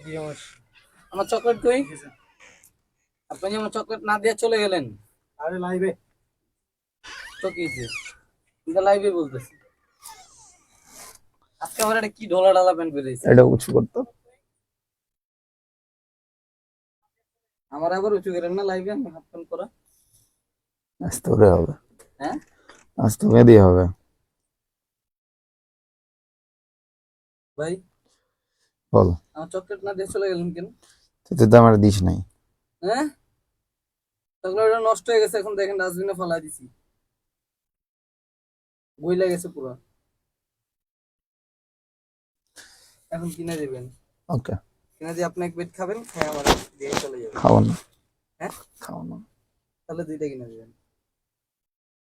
আমার চকলেট কই? আপনি আমার চকলেট না দিয়ে চলে গেলেন। আরে লাইভে তো কি লাইভে বলতেছি। আজকে আমার একটা কি ঢোলা ঢালা প্যান্ট বেরিয়েছে। এটা উঁচু করতো। আমার আবার উঁচু করেন না লাইভে হাফ প্যান্ট করা। আস্তে করে হবে, হ্যাঁ আস্তে করে দিয়ে হবে। ভাই বল, আমার চকলেট না দিয়ে চলে গেলেন কেন? তুই তো আমার দিস নাই। হ্যাঁ চকলেটটা নষ্ট হয়ে গেছে, এখন দেখেন ডাস্টবিনে ফেলাই দিছি, বইলা গেছে পুরো। এখন কিনে দেবেন। ওকে, কিনে দিয়ে আপনি এক প্লেট খাবেন, খাই আমার দিয়ে চলে যাবেন। খাবো না। হ্যাঁ খাবো না। তাহলে দুইটা কিনে দেবেন।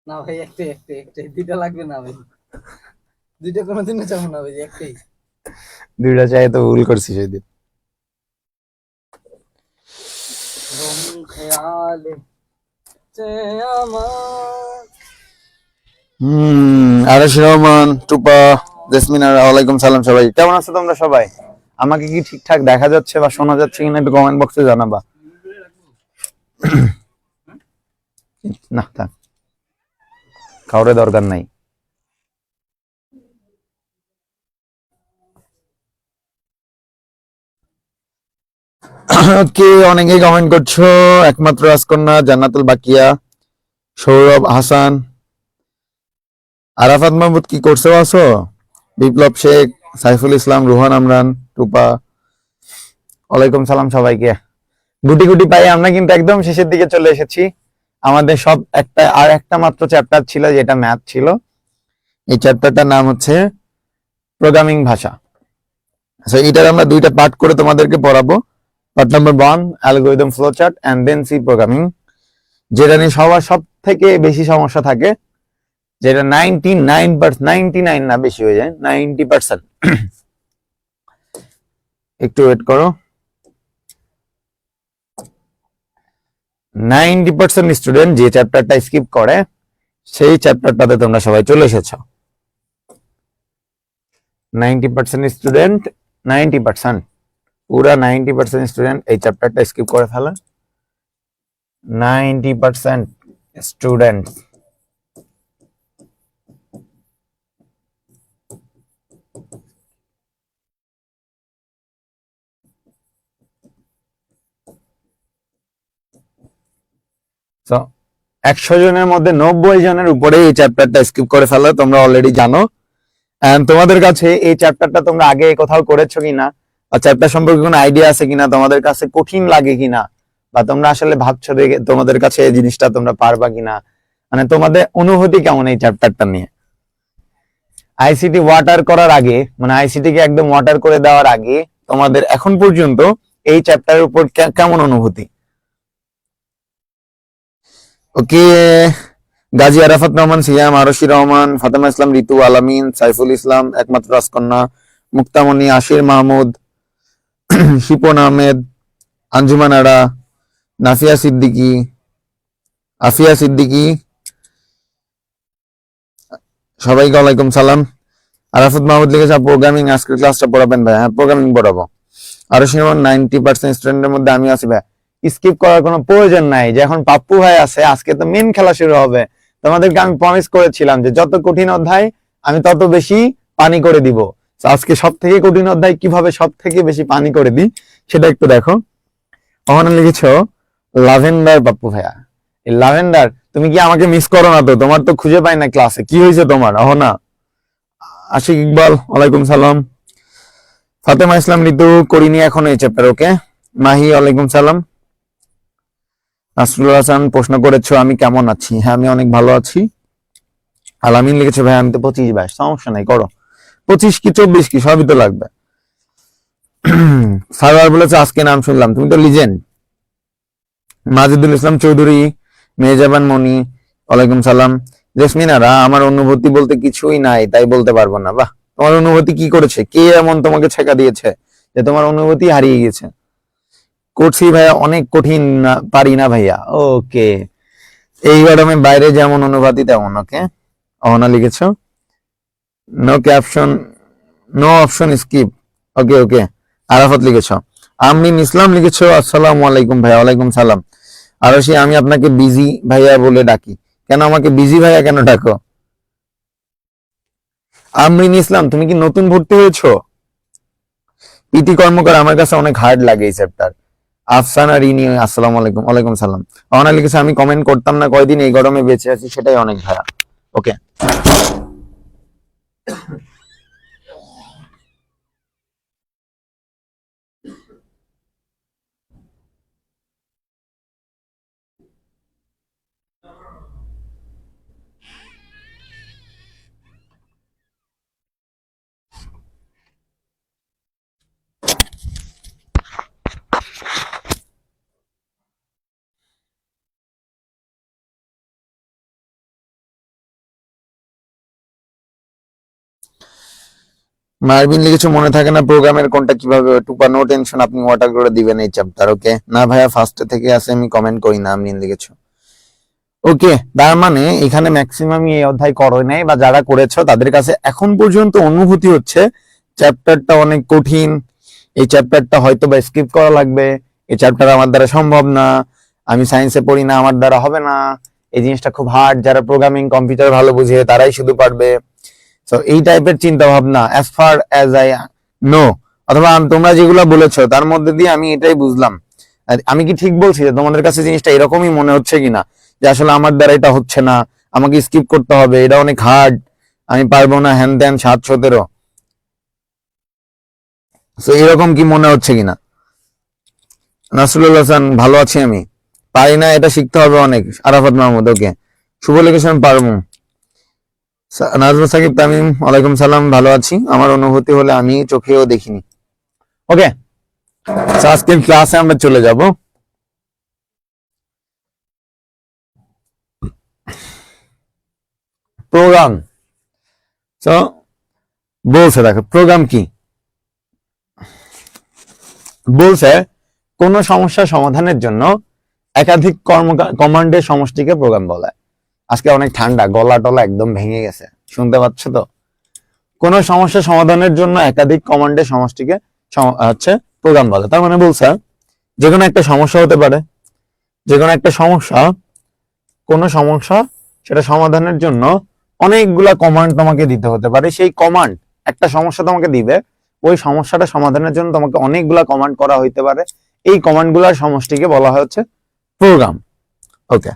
না ভাই একটাই দুইটা লাগবে না ভাই, দুইটা কোনোদিনও যাবো না ভাই, একটাই। দুইটা চাই তো ভুল করছিস সেদিন। রং খেয়ালে চে আমার আরশ রহমান, টুপা, জেসমিন, ওয়ালাইকুম সালাম। সবাই কেমন আছো তোমরা? সবাই আমাকে কি ঠিকঠাক দেখা যাচ্ছে বা শোনা যাচ্ছে কিনা একটু কমেন্ট বক্সে জানাবা। না থাক, কাউরে দরকার নাই। ওকে, অনেকেই কমেন্ট করছো। একমাত্র রাজকন্যা, জান্নাতুল বাকিয়া, সৌরভ হাসান, আরাফাত মাহমুদ, কি করছো আছো? বিপ্লব শেখ, সাইফুল ইসলাম, রুহান আমরান, টুপা, ওয়ালাইকুম সালাম সবাইকে। গুটি গুটি পাই আমরা কিন্তু একদম শেষের দিকে চলে এসেছি। আমাদের সব একটা মাত্র চ্যাপ্টার ছিল, যেটা ম্যাথ ছিল। এই চ্যাপ্টারটার নাম হচ্ছে প্রোগ্রামিং ভাষা। এটার আমরা দুইটা পার্ট করে তোমাদেরকে পড়াবো। Part number 1 algorithm flow chart and then C programming, যেটা নিয়ে সবার সব থেকে বেশি সমস্যা থাকে, যেটা 99 না বেশি হয়ে যায় 90%। একটু ওয়েট করো। 90% স্টুডেন্ট যে চ্যাপ্টারটা স্কিপ করে, সেই চ্যাপ্টারটাতে তোমরা সবাই চলে এসেছো। 90% স্টুডেন্ট, 90% পুরা 90% স্টুডেন্ট এই চ্যাপ্টারটা স্কিপ করে ফেলে। 90% স্টুডেন্ট। তো 100 জনের মধ্যে 90 জনের উপরে এই চ্যাপ্টারটা স্কিপ করে ফেলে, তোমরা অলরেডি জানো। এন্ড তোমাদের কাছে এই চ্যাপ্টারটা তোমরা আগে কোথাও করেছো কিনা, বা চ্যাপ্টার সম্পর্কে কোনো আইডিয়া আছে কিনা, তোমাদের কাছে কঠিন লাগে কিনা, বা তোমরা আসলে ভাবছো দেখে তোমাদের কাছে এই জিনিসটা তোমরা পারবা কিনা, মানে তোমাদের অনুভূতি কেমন এই চ্যাপ্টারটা নিয়ে? আইসিটি ওয়াটার করার আগে, মানে আইসিটি কে একদম ওয়াটার করে দেওয়ার আগে তোমাদের এখন পর্যন্ত এই চ্যাপ্টারের উপর কেমন অনুভূতি? ওকে, গাজী আরাফাত রহমান, সিয়াম, আরশি রহমান, ফাতেমা ইসলাম, ঋতু, আলামিন, সাইফুল ইসলাম, একমাত্র রাজকন্যা, মুক্তামণি, আশির মাহমুদ, শিপন আহমেদ, আঞ্জুমান আরা, নাফিয়া সিদ্দিকী, আফিয়া সিদ্দিকী, সবাইকে ওয়ালাইকুম সালাম। আরাফাত মাহমুদ লিখেছে প্রোগ্রামিং আজকের ক্লাসটা পড়াবেন ভাই? হ্যাঁ, প্রোগ্রামিং পড়াবো। আরশি রহমান, 90% স্টুডেন্টের মধ্যে আমি আছি ভাই। স্কিপ করার কোনো প্রয়োজন নাই, যে এখন পাপ্পু ভাই আছে, আজকে তো মেন খেলা শুরু হবে। তোমাদেরকে আমি প্রমিস করেছিলাম যে যত কঠিন অধ্যায় আমি তত বেশি পানি করে দিব। আজকে সব থেকে কঠিন অধ্যায় কিভাবে সব থেকে বেশি পানি করে দিই সেটা একটু দেখো। ওখানে লিখেছ লাভেন্ডার। পাপ্পু ভাইয়া, এই লাভেন্ডার, তুমি কি আমাকে মিস করো না তো? তোমার তো খুঁজে পাই না ক্লাসে, কি হয়েছে তোমার? না আশিক ইকবাল, ওয়ালাইকুম সালাম। ফাতেমা ইসলাম, ঋতু, করিনি এখন এই চ্যাপ্টার। ওকে, মাহি, ওয়ালাইকুম সালাম। নাসরুল হাসান প্রশ্ন করেছো আমি কেমন আছি? হ্যাঁ, আমি অনেক ভালো আছি। আলামিন লিখেছে ভাই আমি তো 25 সমস্যা নাই, করো। 25 কি 24 কি সবই তো লাগবে। সারওয়ার বলেছে আজকে নাম শুনলাম, তুমি তো লিজেন্ড। মাজিদুল ইসলাম চৌধুরী, মেহজাবান মনি, ওয়ালাইকুম সালাম। জেসমিনারা, আমার অনুভূতি বলতে কিছুই নাই, তাই বলতে পারবো না। বাহ, তোমার অনুভূতি কি করেছে? কে এমন তোমাকে ছেকা দিয়েছে যে তোমার অনুভূতি হারিয়ে গেছে? করছি ভাইয়া, অনেক কঠিন, পারি না ভাইয়া। ওকে, এই গরমে বাইরে যেমন অনুভূতি তেমন। ওকে, অহনা লিখেছো no caption, no option skip. Okay okay, Arafat লিখেছো আমরিন ইসলাম লিখেছো, আসসালামু আলাইকুম ভাইয়া। ওয়ালাইকুম সালাম। আরশি, আমি আপনাকে বিজি ভাইয়া বলে ডাকি, কেন আমাকে বিজি ভাইয়া কেন ডাকো? আমরিন ইসলাম, তুমি কি নতুন ভর্তি হয়েছো? পিটি কর্মকার, আমার কাছে অনেক হার্ড লাগে এই চ্যাপ্টার। আফসানা রিনি, আসসালামু আলাইকুম। ওয়ালাইকুম সালাম। অনা লিখেছে, আমি কমেন্ট করতাম না, কয়দিন এই গরমে বেঁচে আছি, সেটাই অনেক ভাইয়া। ওকে, মার্ভিন লিখেছো, মনে থাকে না প্রোগ্রামের কোনটা কিভাবে, টুপা নো টেনশন, আপনি ওয়াটার করে দিবেন এই চ্যাপ্টার। ওকে, না ভাইয়া ফার্স্ট থেকে আছে, আমি কমেন্ট করি না। আমরিন লিখেছো, ওকে। তার মানে এখানে ম্যাক্সিমাম এই অধ্যায় করো নাই, বা যারা করেছো তাদের কাছে এখন পর্যন্ত অনুভূতি হচ্ছে চ্যাপ্টারটা অনেক কঠিন, এই চ্যাপ্টারটা হয়তো বা স্কিপ করা লাগবে, এই চ্যাপ্টার আমার দ্বারা সম্ভব না, আমি সায়েন্সে পড়ি না, আমার দ্বারা হবে না, এই জিনিসটা খুব হার্ড, যারা প্রোগ্রামিং কম্পিউটার ভালো বুঝে তারাই শুধু পারবে। তো এই টাইপের চিন্তা ভাবনা as far as I know, অথবা তোমরা যেগুলো বলেছো তার মধ্যে দিয়ে আমি এটাই বুঝলাম। আমি কি ঠিক বলছি যে তোমাদের কাছে জিনিসটা এরকমই মনে হচ্ছে কিনা, যে আসলে আমার দ্বারা এটা হচ্ছে না, আমাকে স্কিপ করতে হবে, এটা অনেক হার্ড, আমি পারবো না, হ্যান ত্যান 7-17। তো এরকম কি মনে হচ্ছে কিনা? নাসরুল হাসান, ভালো আছি আমি, পারি না, এটা শিখতে হবে অনেক। আরাফাত মাহমুদ, ওকে। শুভ লিখেছেন পারমু। নাজমুল সাকিব তামিম, ওয়ালাইকুম সালাম, ভালো আছি, আমার অনুভূতি হলে আমি চোখেও দেখিনি। ওকে, আজকের ক্লাসে আমরা চলে যাব। প্রোগ্রাম, তো বলছে, দেখো প্রোগ্রাম কি বলছে, কোন সমস্যা সমাধানের জন্য একাধিক কমান্ডের সমষ্টিকে প্রোগ্রাম বলা হয়। আজকে অনেক ঠান্ডা, গলা টলা একদম ভেঙে গেছে, শুনতে পাচ্ছ তো? কোন সমস্যা সমাধানের জন্য একাধিক কমান্ডের সমষ্টিকে হচ্ছে প্রোগ্রাম বলে। তার মানে বলছে যে কোনো একটা সমস্যা হতে পারে, যে কোনো একটা সমস্যা, কোন সমস্যা, সেটা সমাধানের জন্য অনেকগুলা কমান্ড তোমাকে দিতে হতে পারে। সেই কমান্ড, একটা সমস্যা তোমাকে দিবে, ওই সমস্যাটা সমাধানের জন্য তোমাকে অনেকগুলা কমান্ড করা হইতে পারে, এই কমান্ড গুলার সমষ্টিকে বলা হচ্ছে প্রোগ্রাম। ওকে,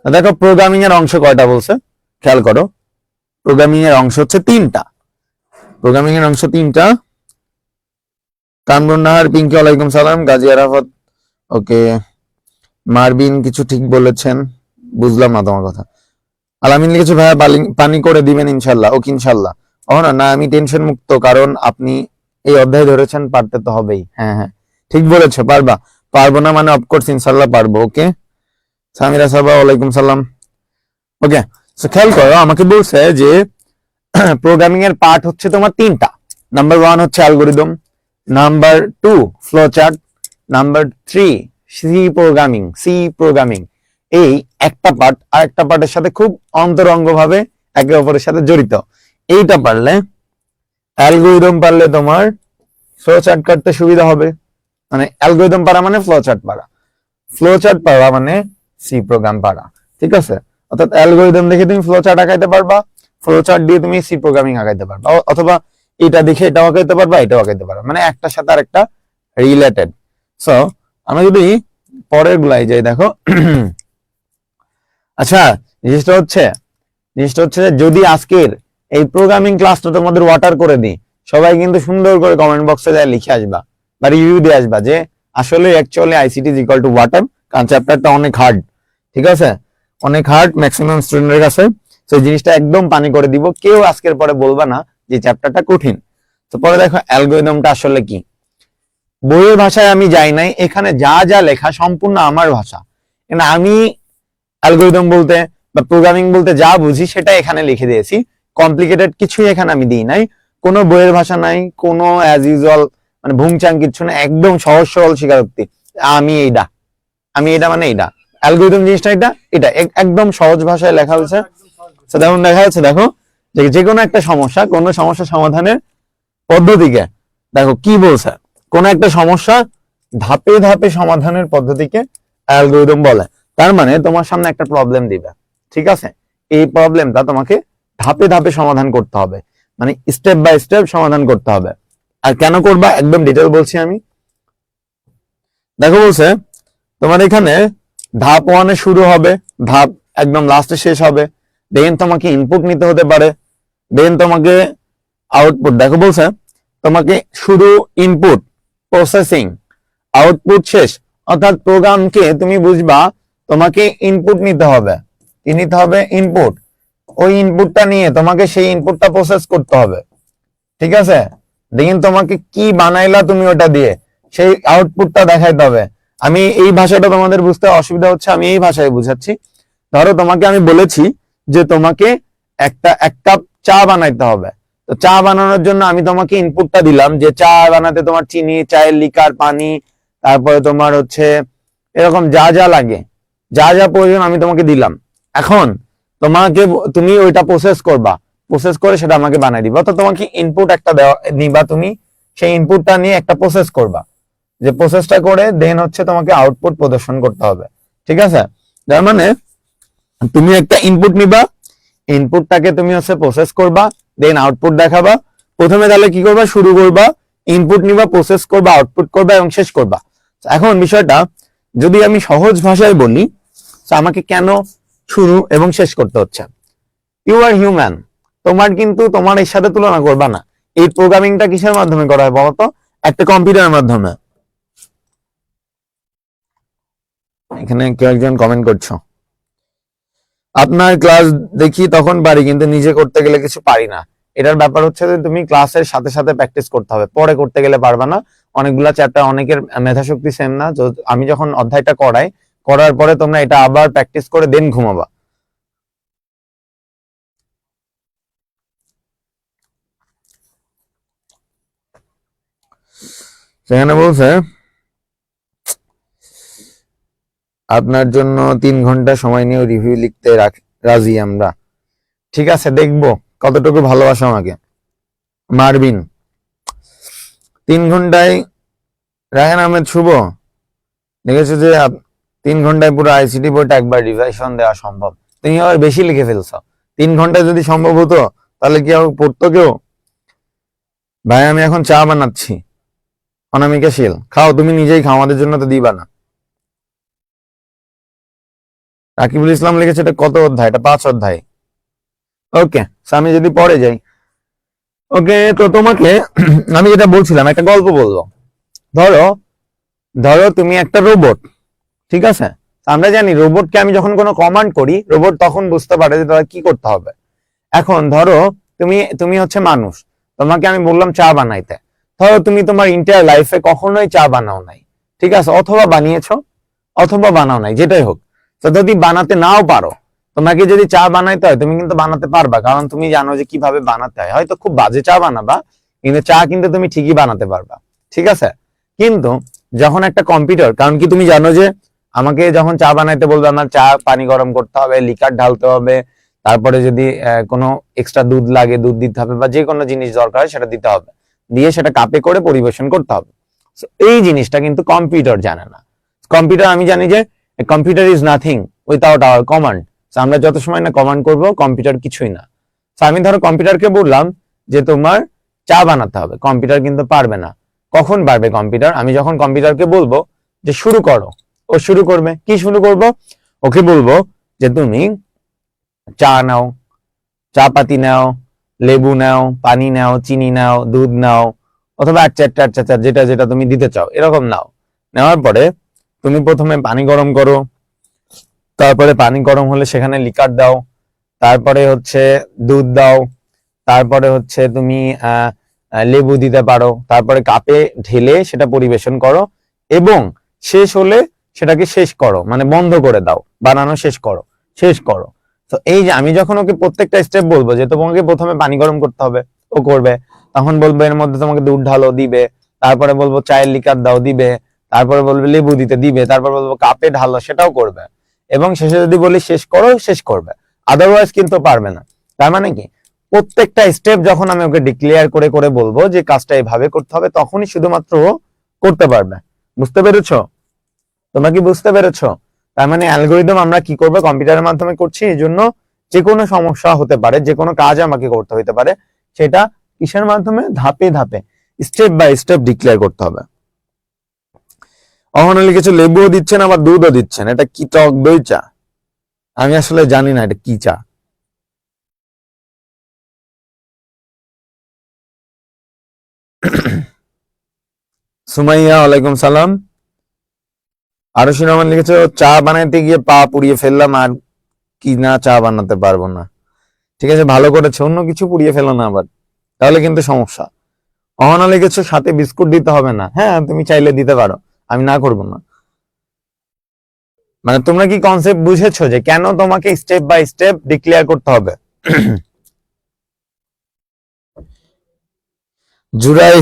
দেখো প্রোগ্রামিং এর অংশ কয়টা বলছে, খেয়াল করো। প্রোগ্রামিং এর অংশ হচ্ছে 3টা। প্রোগ্রামিং এর অংশ 3টা। কামরুন নাহার, পিঙ্কি, ওয়ালাইকুম সালাম। গাজী আরাফাত, ওকে। মারবিন কিছু ঠিক বলেছেন, বুঝলাম না তোমার কথা। আলামিন লিখেছে, ভাইয়া পানি করে দিবেন ইনশাল্লাহ। ওকে, ইনশাল্লাহ। ও না না, আমি টেনশন মুক্ত, কারণ আপনি এই অধ্যায় ধরেছেন, পারতে তো হবেই। হ্যাঁ হ্যাঁ, ঠিক বলেছো, পারবা। পারবো না মানে অফকোর্স ইনশাল্লাহ পারবো। ওকে, সামিরা সাবা, ওয়ালাইকুম সালাম। ওকে, তো খেয়াল করো, আমাকে বলছে যে প্রোগ্রামিং এর পার্ট হচ্ছে তোমার 3টা। নাম্বার 1 হচ্ছে algorithm, number 2 flow chart, number 3 C programming. এই একটা পার্ট আর একটা পার্টের সাথে খুব অন্তরঙ্গ ভাবে একে অপরের সাথে জড়িত। এইটা পারলে, অ্যালগরিদম পারলে তোমার ফ্লো চার্ট কাটতে সুবিধা হবে। মানে অ্যালগরিদম পারা মানে ফ্লো চার্ট পারা, ফ্লো চার্ট পারা মানে সি প্রোগ্রাম পারা। ঠিক আছে? অর্থাৎ অ্যালগরিদম দেখে তুমি ফ্লো চার্ট আঁকাইতে পারবা, ফ্লো চার্ট দিয়ে তুমি সি প্রোগ্রামিং আঁকাইতে পারবা, অথবা এটা দেখে এটাও আঁকাইতে পারবা, এটাও আঁকাইতে পারবা, মানে একটার সাথে আরেকটা রিলেটেড। সো আমরা যদি পরের গুলাই যাই, দেখো আচ্ছা, জিনিসটা হচ্ছে যে যদি আজকের এই প্রোগ্রামিং ক্লাসটা তোমাদের ওয়াটার করে দিই, সবাই কিন্তু সুন্দর করে কমেন্ট বক্সে যায় লিখে আসবা বা রিভিউ দিয়ে আসবা যে আসলে actually ICT is equal to water, কারণ চ্যাপ্টারটা অনেক হার্ড। ঠিক আছে, অনেক হার্ড ম্যাক্সিমাম স্টুডেন্টের কাছে। তো জিনিসটা একদম পানি করে দিব, কেউ আজকের পরে বলবা না যে চ্যাপ্টারটা কঠিন। তো পরে দেখো অ্যালগরিদমটা আসলে কি। বইয়ের ভাষায় আমি যাই নাই, এখানে যা যা লেখা সম্পূর্ণ আমার ভাষা। আমি অ্যালগরিদম বলতে বা প্রোগ্রামিং বলতে যা বুঝি সেটা এখানে লিখে দিয়েছি, কমপ্লিকেটেড কিছুই এখানে আমি দিই নাই, কোনো বইয়ের ভাষা নাই, কোনো অ্যাজ ইউজুয়াল মানে ভুংচাং কিচ্ছু না, একদম সহজ সরল স্বীকারোক্তি। আমি এটা মানে এইটা, অ্যালগরিদম জিনিসটা এটা একদম সহজ ভাষায় লেখা হয়েছে। দেখুন দেখা যাচ্ছে, দেখো যে কোনো একটা সমস্যা, কোনো সমস্যা সমাধানের পদ্ধতিকে দেখো কি বলছে, কোন একটা সমস্যা ধাপে ধাপে সমাধানের পদ্ধতিকে অ্যালগরিদম বলে। তার মানে তোমার সামনে একটা প্রবলেম দিবে, ঠিক আছে, এই প্রবলেমটা তোমাকে ধাপে ধাপে সমাধান করতে হবে, মানে স্টেপ বাই স্টেপ সমাধান করতে হবে। আর কেন করবা একদম ডিটেল বলছি আমি। দেখো বলছে তোমার এখানে ধাপ 1 এ শুরু হবে, ধাপ একদম লাস্টে শেষ হবে, দেন তোমাকে ইনপুট নিতে হতে পারে, দেন তোমাকে আউটপুট। দেখো বলছে তোমাকে শুরু ইনপুট, প্রসেসিং, আউটপুট শেষ। অর্থাৎ প্রোগ্রামকে তুমি বুঝবা তোমাকে ইনপুট নিতে হবে, কি নিতে হবে? ইনপুট। ওই ইনপুটটা নিয়ে তোমাকে সেই ইনপুটটা প্রসেস করতে হবে, ঠিক আছে। দেখেন তোমাকে কি বানাইলা তুমি ওটা দিয়ে, সেই আউটপুটটা দেখাইতে হবে। আমি এই ভাষাটা তোমাদের বুঝতে অসুবিধা হচ্ছে, আমি এই ভাষায় বুঝাচ্ছি। ধরো তোমাকে আমি বলেছি যে তোমাকে এক কাপ চা বানাইতে হবে, তো চা বানানোর জন্য আমি তোমাকে ইনপুটটা দিলাম যে চা বানাতে তোমার চিনি, চায়ের লিকার, পানি, তারপরে তোমার হচ্ছে এরকম যা যা লাগে, যা যা প্রয়োজন আমি তোমাকে দিলাম। এখন তুমি ওইটা প্রসেস করবা, প্রসেস করে সেটা আমাকে বানাই দিবা। তো তোমাকে ইনপুট একটা নিবা, তুমি সেই ইনপুটটা নিয়ে একটা প্রসেস করবা, যে প্রসেসটা করে দেন হচ্ছে তোমাকে আউটপুট প্রদর্শন করতে হবে, ঠিক আছে। তার মানে তুমি একটা ইনপুট নিবা, ইনপুটটাকে তুমি হচ্ছে প্রসেস করবা, দেন আউটপুট দেখাবা। প্রথমে তাহলে কি করবা? শুরু করবা, ইনপুট নিবা, প্রসেস করবা, আউটপুট করবা এবং শেষ করবা। এখন বিষয়টা যদি আমি সহজ ভাষায় বলি, আমাকে কেন শুরু এবং শেষ করতে হচ্ছে? ইউ আর হিউম্যান, তোমার কিন্তু তোমার এর সাথে তুলনা করবা না। এই প্রোগ্রামিংটা কিসের মাধ্যমে করা হয় বলতো? একটা কম্পিউটারের মাধ্যমে। এখানে কেউ একজন কমেন্ট করছো, আপনার ক্লাস দেখি তখন পারি, কিন্তু নিজে করতে গেলে কিছু পারি না। এটার ব্যাপার হচ্ছে যে তুমি ক্লাসের সাথে সাথে প্র্যাকটিস করতে হবে, পরে করতে গেলে পারবা না। অনেকগুলা চ্যাপ্টার, অনেকের মেধাশক্তি সেম না। তো আমি যখন অধ্যায়টা করাই, করার পরে তোমরা এটা আবার প্র্যাকটিস করে দেন ঘুমাবা। সেখানে বলছে আপনার জন্য 3 ঘন্টা সময় নিয়ে রিভিউ লিখতে রাজি আমরা। ঠিক আছে, দেখবো কতটুকু ভালোবাসা আমাকে। মারবিন 3 ঘন্টায়, রায়হান আহমেদ শুভ দেখেছো যে 3 ঘন্টায় পুরো আইসিটি বইটা একবার রিভাইশন দেওয়া সম্ভব। তুমি আবার বেশি লিখে ফেলছো। 3 ঘন্টায় যদি সম্ভব হতো তাহলে কি আর পড়তো কেউ? ভাই আমি এখন চা বানাচ্ছি, অনামিকা শীল। খাও, তুমি নিজেই খাও, আমাদের জন্য তো দিবা না। রাকিবুল ইসলাম লিখেছে এটা কত অধ্যায়? এটা 5 অধ্যায়। ওকে, আমি যদি পরে যাই। ওকে, তো তোমাকে আমি যেটা বলছিলাম, একটা গল্প বলবো। ধরো ধরো তুমি একটা রোবট, ঠিক আছে। আমরা জানি রোবটকে আমি যখন কোনো কমান্ড করি, রোবট তখন বুঝতে পারে যে তারা কি করতে হবে। এখন ধরো তুমি হচ্ছে মানুষ, তোমাকে আমি বললাম চা বানাইতে। ধরো তুমি তোমার ইন্টায়ার লাইফে কখনোই চা বানাও নাই, ঠিক আছে, অথবা বানিয়েছো অথবা বানাও নাই, যেটাই হোক। তো যদি বানাতে নাও পারো, তোমাকে যদি চা বানাইতে হয়, তুমি কিন্তু বানাতে পারবা, কারণ তুমি জানো যে কিভাবে বানাতে হয়। হয়তো খুব বাজে চা বানাবা, কিন্তু চা কিন্তু তুমি ঠিকই বানাতে পারবা, ঠিক আছে। কিন্তু যখন একটা কম্পিউটার, কারণ কি তুমি জানো যে আমাকে যখন চা বানাইতে বলবে, আমার চা পানি গরম করতে হবে, লিকার ঢালতে হবে, তারপরে যদি কোনো এক্সট্রা দুধ লাগে দুধ দিতে হবে, বা যে কোনো জিনিস দরকার হয় সেটা দিতে হবে, দিয়ে সেটা কাপে করে পরিবেশন করতে হবে। এই জিনিসটা কিন্তু কম্পিউটার জানে না। কম্পিউটার, আমি জানি যে computer is nothing without our command. আমরা যত সময় না কমান্ড করবো, কম্পিউটার কিছুই না। আমি ধরো কম্পিউটারকে বললাম যে তোমার চা বানাতে হবে, কম্পিউটার কিন্তু পারবে না। কখন পারবে কম্পিউটার? আমি যখন কম্পিউটারকে বলবো যে শুরু করো, ও শুরু করবে। কি শুরু করব? ওকে বলবো যে তুমি চা নাও, চা পাতি নাও, লেবু নাও, পানি নাও, চিনি নাও, দুধ নাও, অথবা আচ্ছা যেটা যেটা তুমি দিতে চাও এরকম নাও। নেওয়ার পরে তুমি প্রথমে পানি গরম করো, তারপরে পানি গরম হলে সেখানে লিকার দাও, তারপরে হচ্ছে দুধ দাও, তারপরে হচ্ছে তুমি লেবু দিতে পারো, তারপরে কাপে ঢেলে সেটা পরিবেশন করো, এবং শেষ হলে সেটাকে শেষ করো, মানে বন্ধ করে দাও, বানানো শেষ করো, শেষ করো। তো এই যে আমি যখন ওকে প্রত্যেকটা স্টেপ বলবো যে তোমাকে প্রথমে পানি গরম করতে হবে, ও করবে। তখন বলবো এর মধ্যে তোমাকে দুধ ঢালো, দিবে। তারপরে বলবো চায়ের লিকার দাও, দিবে। তারপরে বলবো লেবু দিতে, দিবে। তারপর বলবো কাপে ঢালো, সেটাও করবে। এবং শেষে যদি বলি শেষ করো, শেষ করবে। আদারওয়াইজ কিন্তু পারবে না। তার মানে কি, ও প্রত্যেকটা স্টেপ যখন আমি ওকে ডিক্লেয়ার করে করে বলবো যে কাজটা এইভাবে করতে হবে, তখনই শুধুমাত্র ও করতে পারবে। বুঝতে পেরেছো? তোমরা কি বুঝতে পেরেছো? তার মানে অ্যালগোরিদম আমরা কি করবো, কম্পিউটারের মাধ্যমে করছি, এই জন্য যে কোনো সমস্যা হতে পারে, যে কোনো কাজ আমাকে করতে হতে পারে, সেটা কিসের মাধ্যমে, ধাপে ধাপে স্টেপ বাই স্টেপ ডিক্লেয়ার করতে হবে। অহনা লিখেছে লেবুও দিচ্ছেন আবার দুধও দিচ্ছেন, এটা কি টক দই চা? আমি আসলে জানি না এটা কি চা। সুমাইয়া ওয়ালাইকুম সালাম। আরশি রহমান লিখেছে চা বানাইতে গিয়ে পা পুড়িয়ে ফেললাম, আর কি না চা বানাতে পারবো না। ঠিক আছে, ভালো করেছে, অন্য কিছু পুড়িয়ে ফেলো না আবার, তাহলে কিন্তু সমস্যা। অহনা লিখেছে সাথে বিস্কুট দিতে হবে না। হ্যাঁ, তুমি চাইলে দিতে পারো, আমি না করবো না। মানে তোমরা কি কনসেপ্ট বুঝেছো যে কেন তোমাকে স্টেপ বাই স্টেপ ডিক্লেয়ার করতে হবে? জুরাই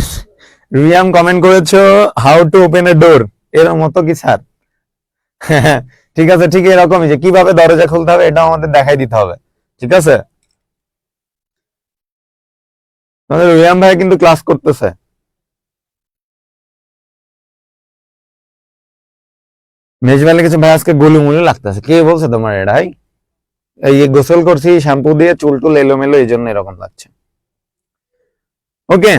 রিয়াম কমেন্ট করেছো হাউ টু ওপেন এ ডোর, এর মতো কি স্যার? ঠিক আছে, ঠিক এরকমই, যে কিভাবে দরজা খুলতে হবে এটা আমাদের দেখাই দিতে হবে। ঠিক আছে, আমাদের রিয়াম ভাই কিন্তু ক্লাস করতেছে। মেজবাইলে কিছু ভাই আজকে গুলুমুলু লাগতেছে। কে বলছে তোমার এটা? এই গোসল করছি শ্যাম্পু দিয়ে, চুল টুল এলোমেলো, এই জন্য এরকম লাগছে। ওকে,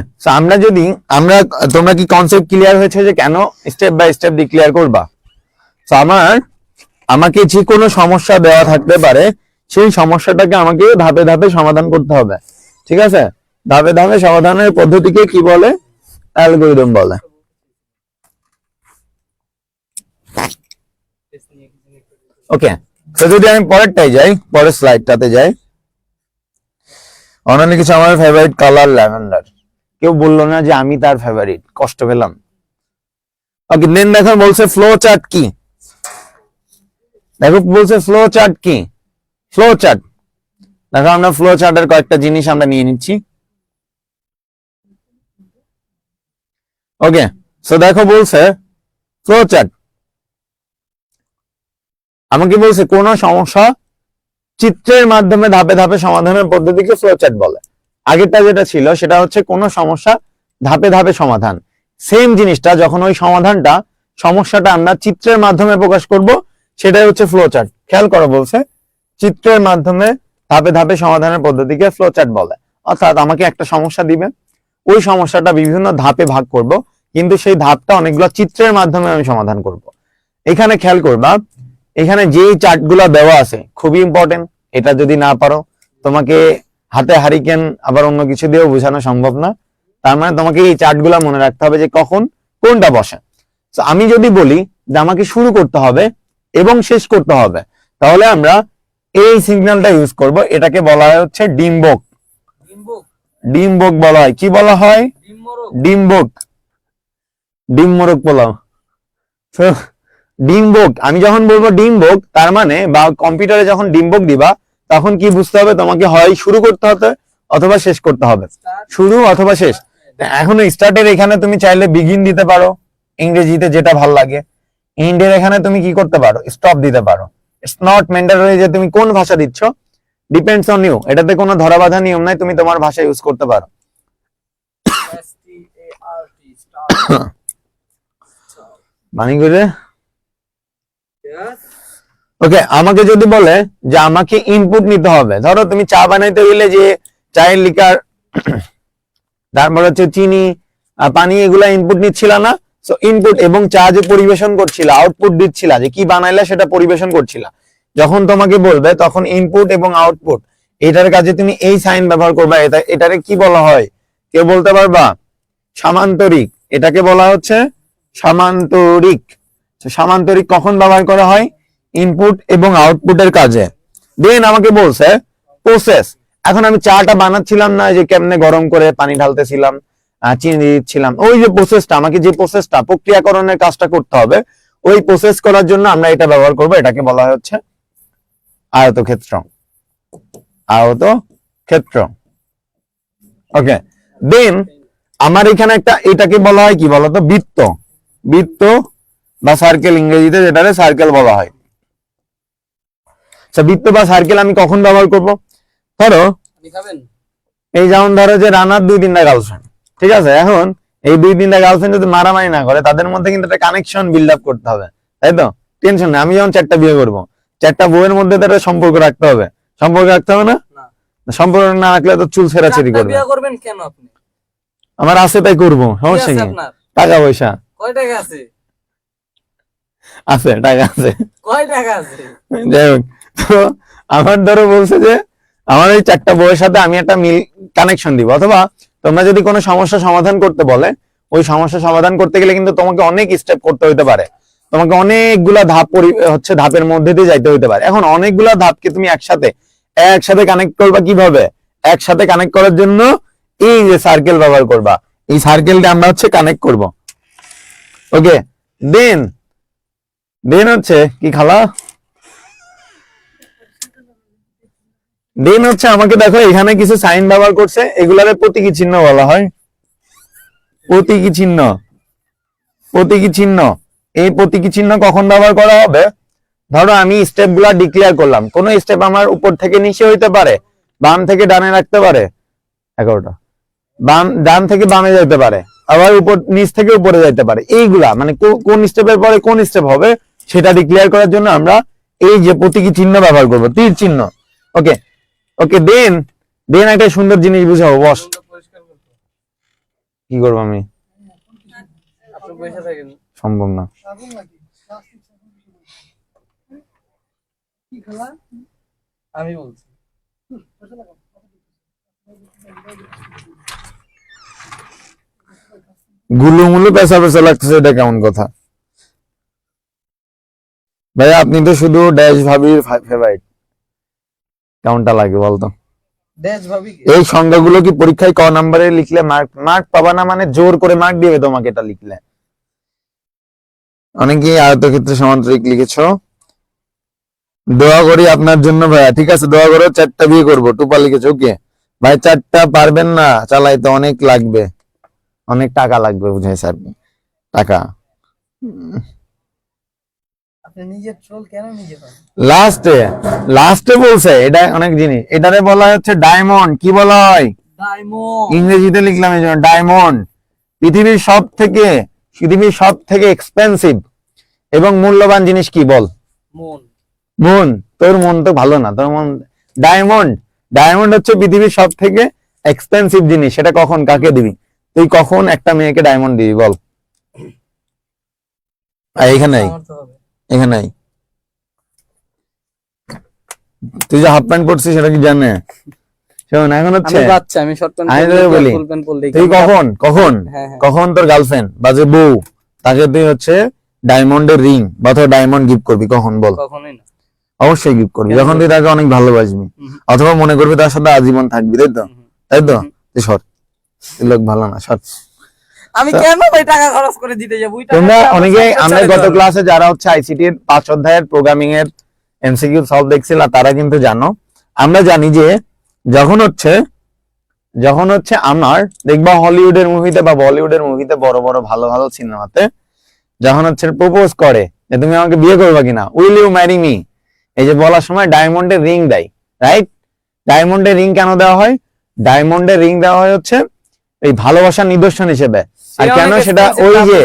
আমরা তোমরা কি কনসেপ্ট ক্লিয়ার হয়েছে যে কেন স্টেপ বাই স্টেপ ডিক্লেয়ার করবা? তো আমাকে যে কোনো সমস্যা দেওয়া থাকতে পারে, সেই সমস্যাটাকে আমাকে ধাপে ধাপে সমাধান করতে হবে। ঠিক আছে, ধাপে ধাপে সমাধানের পদ্ধতিকে কি বলে? অ্যালগরিদম বলে। ওকে, তো যদি আমি পরেরটাই যাই, পরের স্লাইডটাতে যাই। অনলি কিছু আমার ফেভারিট কালার ল্যাভেন্ডার, কেউ বললো না যে আমি তার ফেভারিট, কষ্ট পেলাম। ওকে, দেন দেখো বলছে ফ্লো চার্ট কি। দেখো বলছে ফ্লো চার্ট কি। ফ্লো চার্ট দেখো, আমরা ফ্লো চার্টের কয়েকটা জিনিস আমরা নিয়ে নিচ্ছি। ওকে, সো দেখো বলছে ফ্লো চার্ট আমাকে বলছে কোন সমস্যা চিত্রের মাধ্যমে ধাপে ধাপে সমাধানের পদ্ধতিকে ফ্লো চার্ট বলে। আগেরটা যেটা ছিল সেটা হচ্ছে কোন সমস্যা ধাপে ধাপে সমাধান। সেম জিনিসটা যখন ওই সমস্যাটা আমরা চিত্রের মাধ্যমে প্রকাশ করব, সেটাই হচ্ছে ফ্লো চার্ট। খেয়াল করো, বলছে চিত্রের মাধ্যমে ধাপে ধাপে সমাধানের পদ্ধতিকে ফ্লো চার্ট বলে। অর্থাৎ আমাকে একটা সমস্যা দিবে, ওই সমস্যাটা বিভিন্ন ধাপে ভাগ করব, কিন্তু সেই ধাপটা অনেকগুলো চিত্রের মাধ্যমে আমি সমাধান করব। এখানে খেয়াল করবা, এখানে যে চার্টগুলো দেওয়া আছে খুবই ইম্পর্টেন্ট। এটা যদি না পারো, তোমাকে হাতে হারিকেন আবার অন্য কিছু দিয়েও বোঝানো সম্ভব না। তার মানে তোমাকে এই চার্টগুলো মনে রাখতে হবে যে কখন কোনটা বসে। তো আমি যদি বলি যে আমাকে শুরু করতে হবে এবং শেষ করতে হবে, তাহলে আমরা এই সিগন্যালটা ইউজ করব। এটাকে বলা হয় হচ্ছে ডিম্বক। ডিম্বক বলা হয়। কি বলা হয়? ডিম্বক। ডিম্বক বলা। তো ডিম্বক, আমি যখন বলবো ডিম্বক, তার মানে বা কম্পিউটারে যখন ডিম্বক দিবা, তখন কি বুঝতে হবে? তোমাকে হয় শুরু করতে হবে অথবা শেষ করতে হবে, শুরু অথবা শেষ। এখন স্টার্টের এখানে তুমি চাইলে বিগিন দিতে পারো, ইংরেজিতে যেটা ভাল লাগে। ইন্ডের এখানে তুমি কি করতে পারো? স্টপ দিতে পারো। ইটস নট ম্যান্ডেটরি যে তুমি কোন ভাষা দিচ্ছ, ডিপেন্ডস অন ইউ। এটাতে কোনো ধরাবাধা নিয়ম নাই, তুমি তোমার ভাষা ইউজ করতে পারো। মানে করে ওকে, আমাকে যদি বলে যে আমাকে ইনপুট নিতে হবে, ধরো তুমি চা বানাইতে হইলে যে চায়ের লিকার, তারপর হচ্ছে চিনি, পানি, এগুলা ইনপুট নিচ্ছিলা না? সো ইনপুট এবং চা যে পরিবেশন করছিলা, আউটপুট দিচ্ছিলা, যে কি বানাইলা সেটা পরিবেশন করছিলা। যখন তোমাকে বলবে তখন ইনপুট এবং আউটপুট, এটার কাজে তুমি এই সাইন ব্যবহার করবা। এটারে কি বলা হয়? কেউ বলতে পারবা? সামান্তরিক। এটাকে বলা হচ্ছে সামান্তরিক। সামান্তরিক কখন ব্যবহার করা হয়? ইনপুট এবং আউটপুটের কাজে। দেন আমাকে বলছে প্রসেস। এখন আমি চাটা বানাচ্ছিলাম না, যে কেমনে গরম করে পানি ঢালতেছিলাম, চিনি দিচ্ছিলাম, ওই যে প্রসেসটা, আমাকে যে প্রসেসটা, প্রক্রিয়াকরণের কাজটা করতে হবে, ওই প্রসেস করার জন্য আমরা এটা ব্যবহার করব। এটাকে বলা হয় হচ্ছে আয়তক্ষেত্র। আয়তক্ষেত্র। ওকে, দেন আমার এখানে একটা, এটাকে বলা হয় কি বলতো? বৃত্ত। বৃত্ত বা সার্কেল, ইংরেজিতে যেটারে সার্কেল বলা হয়। বৃত্ত বা সার্কেল আমি কখন ব্যবহার করব? ধরো এই যেমন ধরো যে রানার 2-3টা গার্লফ্রেন্ড, ঠিক আছে? এখন এই 2-3টা গার্লফ্রেন্ড যদি মারামারি না করে, তাদের মধ্যে কিন্তু একটা কানেকশন বিল্ড আপ করতে হবে, তাই তো? টেনশন নেই, আমি যেমন 4টা বিয়ে করবো, 4টা বউয়ের মধ্যে তো একটা সম্পর্ক রাখতে হবে, সম্পর্ক রাখতে হবে না? সম্পর্ক না রাখলে তো চুল ছেঁড়াছেড়ি করবে। বিয়ে করবেন কেন আপনি? আমার আছে তাই করবো, কি সমস্যা আছে কি? আপনার? টাকা পয়সা কয় টাকা আছে? আছে, টাকা আছে। কয় টাকা আছে? যাই হোক, তো আমার ধরো বলছে যে আমার এই 4টা বউয়ের সাথে আমি একটা মিল কানেকশন দিব, অথবা তোমরা যদি কোনো সমস্যা সমাধান করতে বলে, ওই সমস্যা সমাধান করতে গেলে কিন্তু তোমাকে অনেক স্টেপ করতে হইতে পারে, তোমাকে অনেকগুলা ধাপ ধাপের মধ্যে দিয়ে যাইতে হইতে পারে। এখন অনেকগুলা ধাপকে তুমি একসাথে কানেক্ট করবা কিভাবে? একসাথে কানেক্ট করার জন্য এই যে সার্কেল ব্যবহার করবা, এই সার্কেলটা আমরা কানেক্ট করব। ওকে, দেন হচ্ছে কি খালা, দেন আমাকে দেখো এখানে কিছু সাইন ব্যবহার করছে, এগুলারে প্রতীকী চিহ্ন বলা হয়। প্রতীকী চিহ্ন, প্রতীকী চিহ্ন। এই প্রতীকী চিহ্ন কখন ব্যবহার করা হবে? ধরো আমি স্টেপ গুলা ডিক্লেয়ার করলাম, কোন স্টেপ আমার উপর থেকে নিচে হইতে পারে, বাম থেকে ডানে রাখতে পারে, 11টা, ডান থেকে বামে যেতে পারে, আবার উপর নিচ থেকে উপরে যাইতে পারে। এইগুলা মানে কোন স্টেপের পরে কোন স্টেপ হবে সেটা ডিক্লেয়ার করার জন্য আমরা এই যে প্রতীকী চিহ্ন ব্যবহার করব, তীর চিহ্ন। ওকে ওকে, দেন একটা সুন্দর জিনিস বুঝাবো। বস, কি করবো আমি? সম্ভব না। আমি বলছি গুলুমুলু পেশা পেশা লাগতেছে, এটা কেমন কথা ভাইয়া? আপনি তো শুধু ড্যাশ ভাবির ফেভারিট, কেমনটা লাগে বলতো? এই সংখ্যাগুলো কি পরীক্ষায় ক নাম্বারে লিখলে মার্ক পাবা না? মানে জোর করে মার্ক দিবে তোমাকে এটা লিখলে। অনেকে আয়তক্ষেত্রে সমান্তরিক লিখেছো, দোয়া করি আপনার জন্য ভাইয়া। ঠিক আছে, দোয়া করো। 4টা বিয়ে করবো, টুপা লিখেছো। ওকে ভাই, 4টা পারবেন না চালাইতে, অনেক লাগবে, অনেক টাকা লাগবে, বুঝাইছে আপনি, টাকা। লাস্টে বলছে এটা অনেক জিনিস, এটারে বলা হচ্ছে ডায়মন্ড। কি বলা হয়? ইংরেজিতে লিখলাম এই জন্য ডায়মন্ড। পৃথিবীর সব থেকে এক্সপেন্সিভ এবং মূল্যবান জিনিস কি বল? মন। তোর মন তো ভালো না, তোর মন। ডায়মন্ড হচ্ছে পৃথিবীর সব থেকে এক্সপেন্সিভ জিনিস। সেটা কখন কাকে দিবি? তুই কখন একটা মেয়েকে ডায়মন্ড দিবি বল? এখানে তুই যে হাফ প্যান্ট পরছিস সেটা কি জানে? শোন, এখন হচ্ছে আমি শর্ট প্যান্ট, আমি তোকে বলি, তুই কখন তোর গার্লফ্রেন্ড বা যে বউ, তাকে তুই ডায়মন্ডের রিং বা ডায়মন্ড গিফট করবি? কখন বল? কখনোই না। অবশ্যই গিফট করবি যখন তুই তাকে অনেক ভালোবাসবি, অথবা মনে করবি তার সাথে আজীবন থাকবি, তাই তো? তুই সর, লোক ভালো না, সর। আমি কেন ভাই টাকা খরচ করে দিতে যাব? তোমরা অনেকে, আমরা গত ক্লাসে যারা আইসিটি এর 5 অধ্যায়ের প্রোগ্রামিং এর এমসিকিউ সলভ দেখছিল, তারা কিন্তু জানো, আমরা জানি যে যখন আমার দেখবা হলিউডের মুভিতে বা বলিউডের মুভিতে, বড় বড় ভালো ভালো সিনেমাতে যখন প্রপোজ করে যে তুমি আমাকে বিয়ে করবে কিনা, উইল ইউ ম্যারি মি, এই যে বলার সময় ডায়মন্ডের রিং দেয়, রাইট? ডায়মন্ডের রিং কেন দেওয়া হয়? ডায়মন্ডের রিং দেওয়া হয় এই ভালোবাসার নিদর্শন হিসেবে। আর কেন সেটা? ওই যে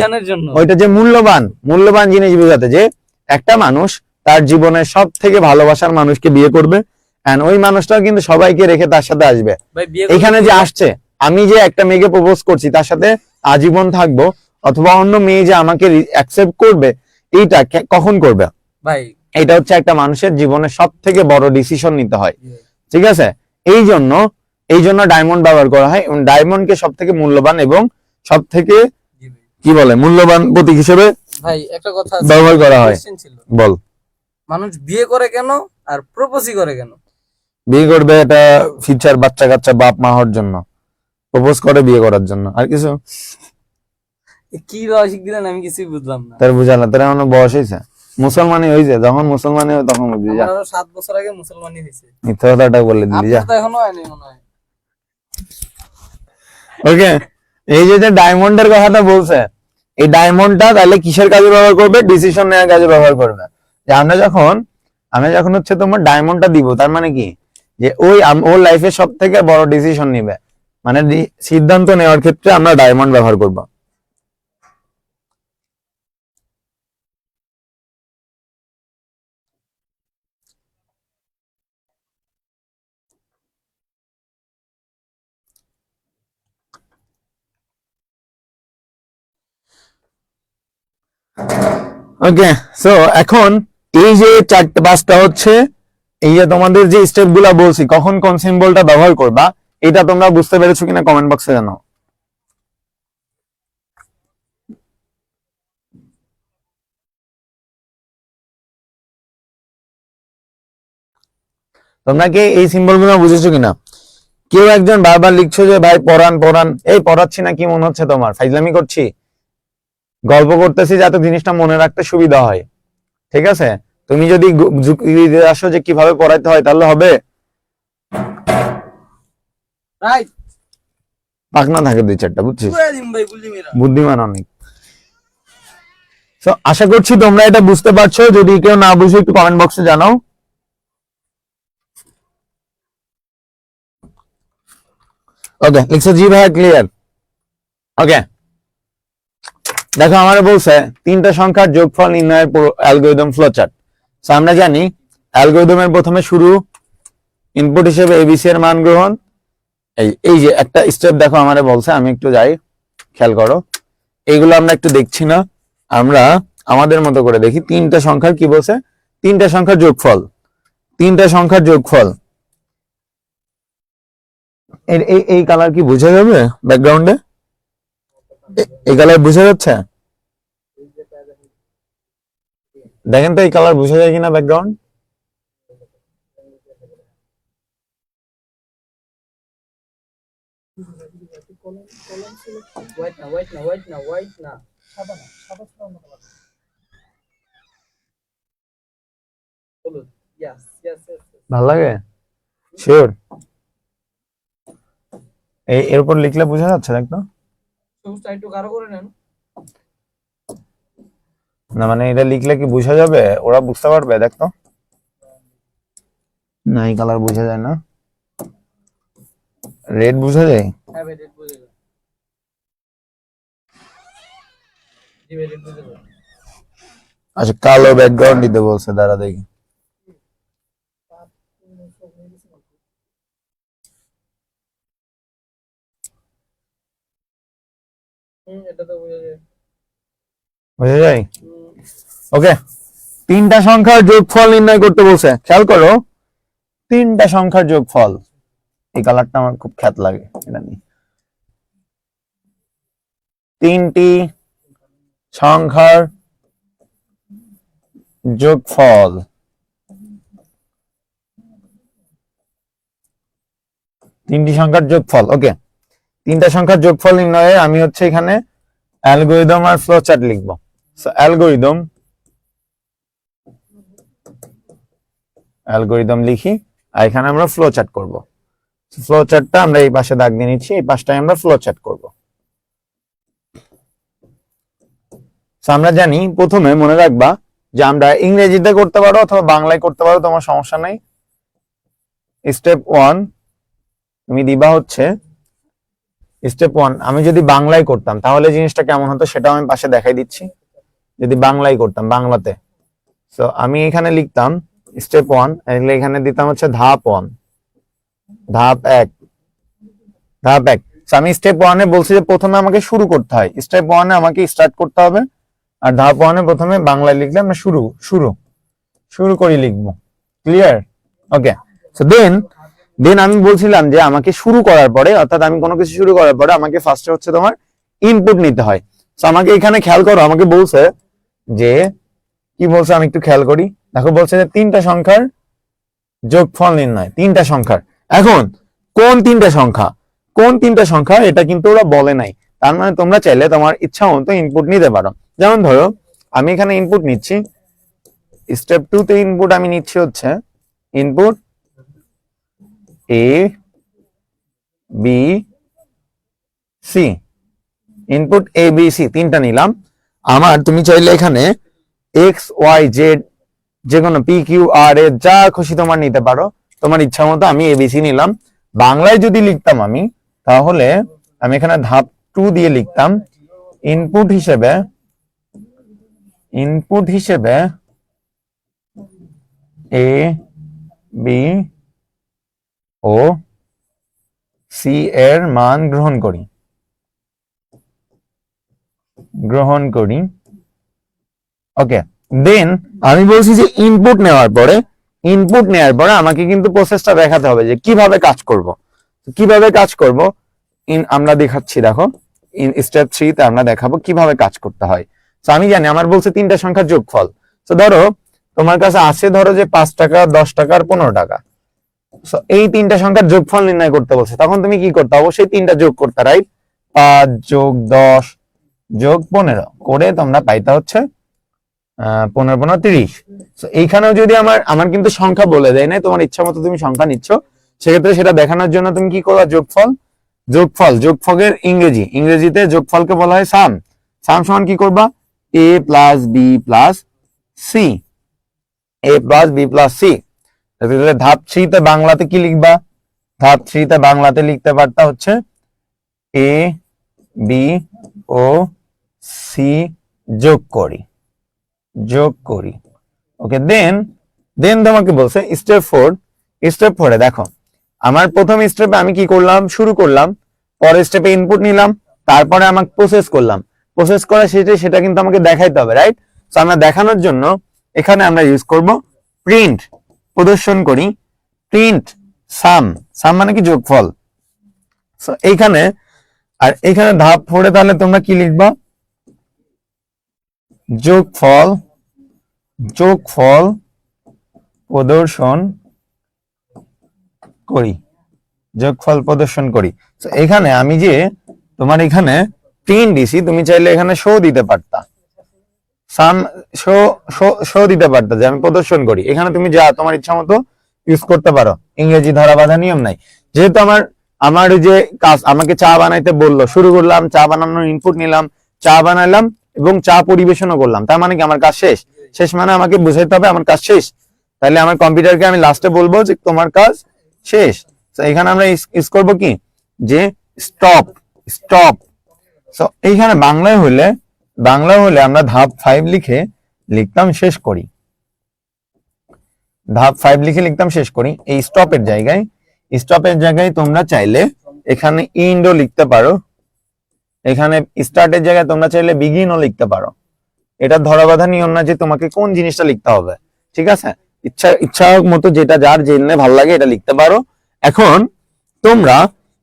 ওইটা যে মূল্যবান জিনিস বোঝাতে, যে একটা মানুষ তার জীবনের সব থেকে ভালোবাসার মানুষকে বিয়ে করবে, এন্ড ওই মানুষটাও কিন্তু সবাইকে রেখে তার সাথে আসবে। এখানে যে আসছে, আমি যে একটা মেয়েকে প্রপোজ করছি, তার সাথে আজীবন থাকবো, অথবা অন্য মেয়ে যে আমাকে অ্যাকসেপ্ট করবে, এইটা কখন করবে ভাই? এটা একটা মানুষের জীবনের সব থেকে বড় ডিসিশন নিতে হয়, ঠিক আছে? এই জন্য ডায়মন্ড ব্যবহার করা হয়, এবং ডায়মন্ডকে সব থেকে মূল্যবান এবং সব থেকে কি বলে মূল্যবান প্রতীক হিসেবে ভাই একটা কথা ব্যবহার করা হয়। বল, মানুষ বিয়ে করে কেন আর প্রপোজই করে কেন? বিয়ে করবে এটা ফিউচার বাচ্চা কাচ্চা বাপ মা হওয়ার জন্য, প্রপোজ করে বিয়ে করার জন্য, আর কিছু। কি লজিক দিলেন আমি কিছুই বুঝলাম না। তার বুঝালা, তার এমন বয়স হয়েছে, মুসলমানি হয়েছে, যখন মুসলমানি হয় তখন বুঝবি। যা, 7 বছর আগে মুসলমানি হয়েছে। মিথ্যা কথাটা বলে দিলি, যা। এখনো হয়নি মনে হয়। ওকে, এই যে ডায়মন্ডের কথাটা বলছে, এই ডায়মন্ডটা তাহলে কিসের কাজে ব্যবহার করবে? ডিসিশন নেওয়ার কাজে ব্যবহার করবে। যে আমরা যখন তোমার ডায়মন্ডটা দিব, তার মানে কি? যে ওর লাইফে সব থেকে বড় ডিসিশন নিবে, মানে সিদ্ধান্ত নেওয়ার ক্ষেত্রে আমরা ডায়মন্ড ব্যবহার করব। ওকে, সো এখন এই যে 4-5টা হচ্ছে, এই যে তোমাদের যে স্টেপ গুলা বলছি কখন কোন সিম্বলটা ব্যবহার করবা, এটা তোমরা বুঝতে পেরেছো কিনা কমেন্ট বক্সে জানাও। তোমরা কি এই সিম্বল গুলো বুঝেছো কিনা? কেউ একজন বারবার লিখছো যে ভাই পড়ান পড়ান, এই পড়াচ্ছি না, কি মনে হচ্ছে তোমার ফাইজলামি করছি? গল্প করতেছি যাতে জিনিসটা মনে রাখতে সুবিধা হয়, ঠিক আছে? তুমি যদি যুক্তি দিয়ে আসো যে কিভাবে পড়াইতে হয় তাহলে হবে? রাইট পাকনা থাকে 2-4টা, বুঝছিস? করে দিম ভাই, বুঝলি মেরা। বুদ্ধিমান অনেক। তো আশা করছি তোমরা এটা বুঝতে পারছো, যদি কেউ না বুঝে একটু কমেন্ট বক্সে জানাও। ওকে, লিখছো জি ভাই ক্লিয়ার। ওকে, দেখো আমার বলছে 3টা সংখ্যার যোগফল নির্ণয়ের অ্যালগরিদম ফ্লোচার্ট। সো আমরা জানি অ্যালগরিদমের প্রথমে শুরু, ইনপুট হিসেবে এবিসি এর মান গ্রহণ। এই যে একটা স্টেপ দেখো আমারে বলছে, আমি একটু যাই, খেয়াল করো। এইগুলো আমরা একটু দেখছি না, আমরা আমাদের মতো করে দেখি। 3টা সংখ্যার কি বলছে? 3টা সংখ্যার যোগফল, 3টা সংখ্যার যোগফল। এই কালার কি বোঝা যাবে ব্যাকগ্রাউন্ডে? এই কালার বোঝা যাচ্ছে? দেখেন তো এই কালার বোঝা যায় কিনা ব্যাকগ্রাউন্ড। হোয়াইট না, হোয়াইট না, হোয়াইট না, হোয়াইট না, সাদা না, সাদা ছাড়া অন্য কালার। হলুদ। Yes yes yes. ভালো লাগে? শিওর? এর উপর লিখলে বোঝা যাচ্ছে, দেখ তো। সবুজটা একটু গাঢ় করে নেন। না মানে এটা লিখলে কি বোঝা যাবে? ওরা বুঝতে পারবে? দেখ তো। না এই কালার বোঝা যায় না। রেড বোঝা যায়? হ্যাঁ ভাই, রেড বুঝে যাবে। জি ভাই, রেড বুঝে যাবে। আচ্ছা, কালো ব্যাকগ্রাউন্ড দিতে বলছে, দাঁড়া দেখি। এটা তো বুঝে যায়। বোঝা যায়? ওকে, 3টা সংখ্যার যোগফল নির্ণয় করতে বলছে। খেয়াল করো, 3টা সংখ্যার যোগফল। এই কালারটা আমার খুব খ্যাত লাগে, এটা নিয়ে। 3টি সংখ্যার যোগফল। 3টি সংখ্যার যোগফল। ওকে, 3টা সংখ্যার যোগফল নির্ণয়ে আমি হচ্ছে এখানে অ্যালগরিদম আর ফ্লোচার্ট লিখবো। সো অ্যালগরিদম লিখি, আর এখানে আমরা ফ্লোচার্ট করব। ফ্লোচার্টটা আমরা এই পাশে দাগ দিয়ে নিচ্ছি, এই পাশটায় আমরা ফ্লোচার্ট করব। সো আমরা জানি, প্রথমে মনে রাখবা যে আমরা ইংরেজিতে করতে পারো অথবা বাংলায় করতে পারো, তোমার সমস্যা নেই। স্টেপ 1 তুমি দিবা হচ্ছে স্টেপ 1। আমি যদি বাংলায় করতাম তাহলে জিনিসটা কেমন হতো সেটাও আমি পাশে দেখাই দিচ্ছি। যদি বাংলায় করতাম, বাংলাতে, তো আমি এখানে লিখতাম স্টেপ 1, এখানে দিতাম হচ্ছে ধাপ 1, ধাপ 1, ধাপ 1। আমি স্টেপ 1-এ বলছি যে প্রথমে আমাকে শুরু করতে হয়, স্টেপ 1-এ আমাকে স্টার্ট করতে হবে। আর ধাপ 1-এ প্রথমে বাংলায় লিখলে আমরা শুরু শুরু শুরু করি লিখবো। ক্লিয়ার? ওকে, সো দেন আমি বলছিলাম যে আমাকে শুরু করার পরে, অর্থাৎ আমি কোনো কিছু শুরু করার পরে আমাকে ফার্স্টে হচ্ছে তোমার ইনপুট নিতে হয়। তো আমাকে এখানে খেয়াল করো, আমাকে বলছে যে কি বলছে, আমি একটু খেয়াল করি। দেখো বলছে যে 3টা সংখ্যার যোগফল নির্ণয়, 3টা সংখ্যার। এখন কোন 3টা সংখ্যা, কোন 3টা সংখ্যা এটা কিন্তু ওরা বলে নাই। তার মানে তোমরা চাইলে তোমার ইচ্ছা মতো ইনপুট নিতে পারো। যেমন ধরো আমি এখানে ইনপুট নিচ্ছি, স্টেপ 2 তে ইনপুট আমি নিচ্ছি হচ্ছে input A B C, input A B C 3টা নিলাম। আমার তুমি চাইলে এখানে এক্স ওয়াই জেড যে কোনো পি কিউ আর এ যা খুশি তোমার নিতে পারো। তোমার ইচ্ছা মতো আমি এবিসি নিলাম। বাংলায় যদি লিখতাম আমি, তাহলে আমি এখানে ধাপ 2 দিয়ে লিখতাম ইনপুট হিসেবে এ বি ও সি এর মান গ্রহণ করি। ওকে, দেন আমি বলছি যে ইনপুট নেওয়ার পরে আমাকে কিন্তু প্রসেসটা দেখাতে হবে যে কিভাবে কাজ করব। আমরা দেখাচ্ছি, দেখো স্টেপ 3 তে আমরা দেখাবো কিভাবে কাজ করতে হয়। তো আমি জানি আমার বলছে 3টা সংখ্যার যোগফল। তো ধরো তোমার কাছে আছে ধরো যে 5 টাকা, 10 টাকা আর 15 টাকা। সো এই 3টা সংখ্যার যোগফল নির্ণয় করতে বলছে, তখন তুমি কি করতে হবে? অবশ্যই 3টা যোগ করতে, রাইট? 5 যোগ 10 যোগ 15 করে তোমরা পাইতা হচ্ছে 15 15 30। এইখানেও যদি আমার কিন্তু সংখ্যা বলে দেয় নাই, তোমার ইচ্ছা মতো তুমি সংখ্যা নিচ্ছ, সেক্ষেত্রে সেটা দেখানোর জন্য তুমি কি করবা? যোগফলের ইংরেজিতে যোগফলকে বলা হয় সাম সমান কি করবা? a plus B plus C. তাহলে ধাপ 3 তে বাংলাতে কি লিখবা? ধাপ 3 তে বাংলাতে লিখতে পারতা হচ্ছে এ বি ও সি যোগ করি। ওকে, দেন তোমাকে বলছে স্টেপ 4 এ দেখো আমার প্রথম স্টেপে আমি কি করলাম? শুরু করলাম, পরের স্টেপে ইনপুট নিলাম, তারপরে আমাকে প্রসেস করা সেটা কিন্তু আমাকে দেখাইতে হবে, রাইট? তো আমরা দেখানোর জন্য এখানে আমরা ইউজ করব প্রিন্ট। প্রদর্শন করি প্রিন্ট সাম মানে কি? যোগফল। সো এইখানে ধাপ 4 এ তাহলে তোমরা কি লিখবা? যোগফল প্রদর্শন করি। তো এখানে আমি যে তোমার এখানে প্রিন্ট দিছি, তুমি চাইলে এখানে শো দিতে পারতা, শো দিতে পারতা যে আমি প্রদর্শন করি। এখানে তুমি যা তোমার ইচ্ছা মতো ইউজ করতে পারো, ইংরেজি ধরা বাঁধা নিয়ম নাই। যেহেতু আমার যে কাজ, আমাকে চা বানাইতে বললো, শুরু করলাম, চা বানানোর ইনপুট নিলাম, চা বানাইলাম এবং চা পরিবেশনও করলাম, তার মানে কি আমার কাজ শেষ মানে আমাকে বুঝাইতে হবে আমার কাজ শেষ। তাহলে আমার কম্পিউটারকে আমি লাস্টে বলবো যে তোমার কাজ শেষ। তো এখানে আমরা ইউজ করবো কি? যে স্টপ। সো এইখানে বাংলায় হলে আমরা ধাপ 5 লিখতাম শেষ করি। এই স্টপের জায়গায় তোমরা চাইলে এখানে ইন্ডও লিখতে পারো, এখানে স্টার্টের জায়গায় তোমরা চাইলে বিগিনও লিখতে পারো। এটা ধরাবাঁধা নিয়ম না যে তোমাকে কোন জিনিসটা লিখতে হবে, ঠিক আছে? ইচ্ছা মতো যেটা যার জেনে ভালো লাগে এটা লিখতে পারো। তোমরা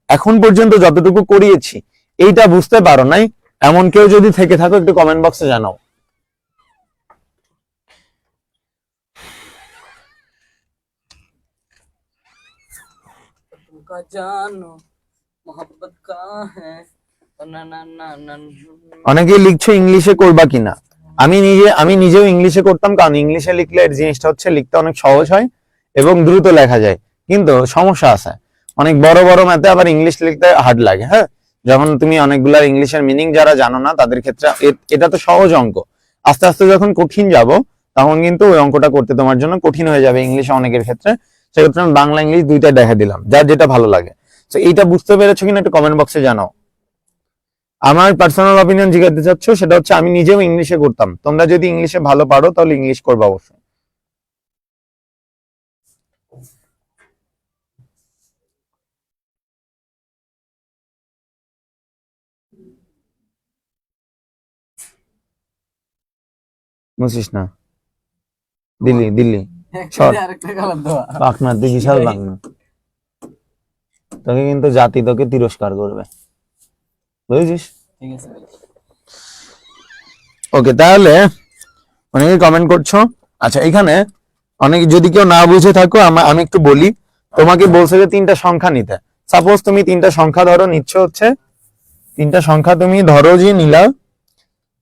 এখন পর্যন্ত যতটুকু করিয়েছি এইটা বুঝতে পারো নাই এমন কেউ যদি থেকে থাকো, একটু কমেন্ট বক্সে জানাও। অনেকেই লিখছো ইংলিশে করবা কিনা। আমি নিজেও ইংলিশে করতাম, কারণ ইংলিশে লিখলে জিনিসটা হচ্ছে লিখতে অনেক সহজ হয় এবং দ্রুত লেখা যায়। কিন্তু সমস্যা আছে, অনেক বড় ম্যাথে আবার ইংলিশ লিখতে হার্ড লাগে। হ্যাঁ, যখন তুমি অনেকগুলা ইংলিশের মিনিং যারা জানো না তাদের ক্ষেত্রে এটা তো সহজ অঙ্ক, আস্তে আস্তে যখন কঠিন যাব তখন কিন্তু ওই অঙ্কটা করতে তোমার জন্য কঠিন হয়ে যাবে ইংলিশে অনেকের ক্ষেত্রে। সেক্ষেত্রে আমি বাংলা ইংলিশ দুইটাই দেখা দিলাম, যার যেটা ভালো লাগে। তো এইটা বুঝতে পেরেছো কিনা একটু কমেন্ট বক্সে জানাও। আমার পার্সোনাল অপিনিয়ন জিজ্ঞাসা চাচ্ছ, সেটা হচ্ছে আমি নিজেও ইংলিশে করতাম। তোমরা যদি ইংলিশে ভালো পারো তাহলে ইংলিশ করবে অবশ্যই। বুঝিস না? দিল্লি পাকনা, তুই বিশাল পাকনা, তোকে কিন্তু জাতি তোকে তিরস্কার করবে, বুঝেছিস? ওকে, তাহলে অনেকে কমেন্ট করছো। আচ্ছা, এখানে অনেকে যদি কেউ না বুঝে থাকো আমি একটু বলি। তোমাকে বলছে যে 3টা সংখ্যা নিতে। সাপোজ তুমি 3টা সংখ্যা ধরো, নিচ্ছ হচ্ছে 3টা সংখ্যা তুমি ধরো যে নিলা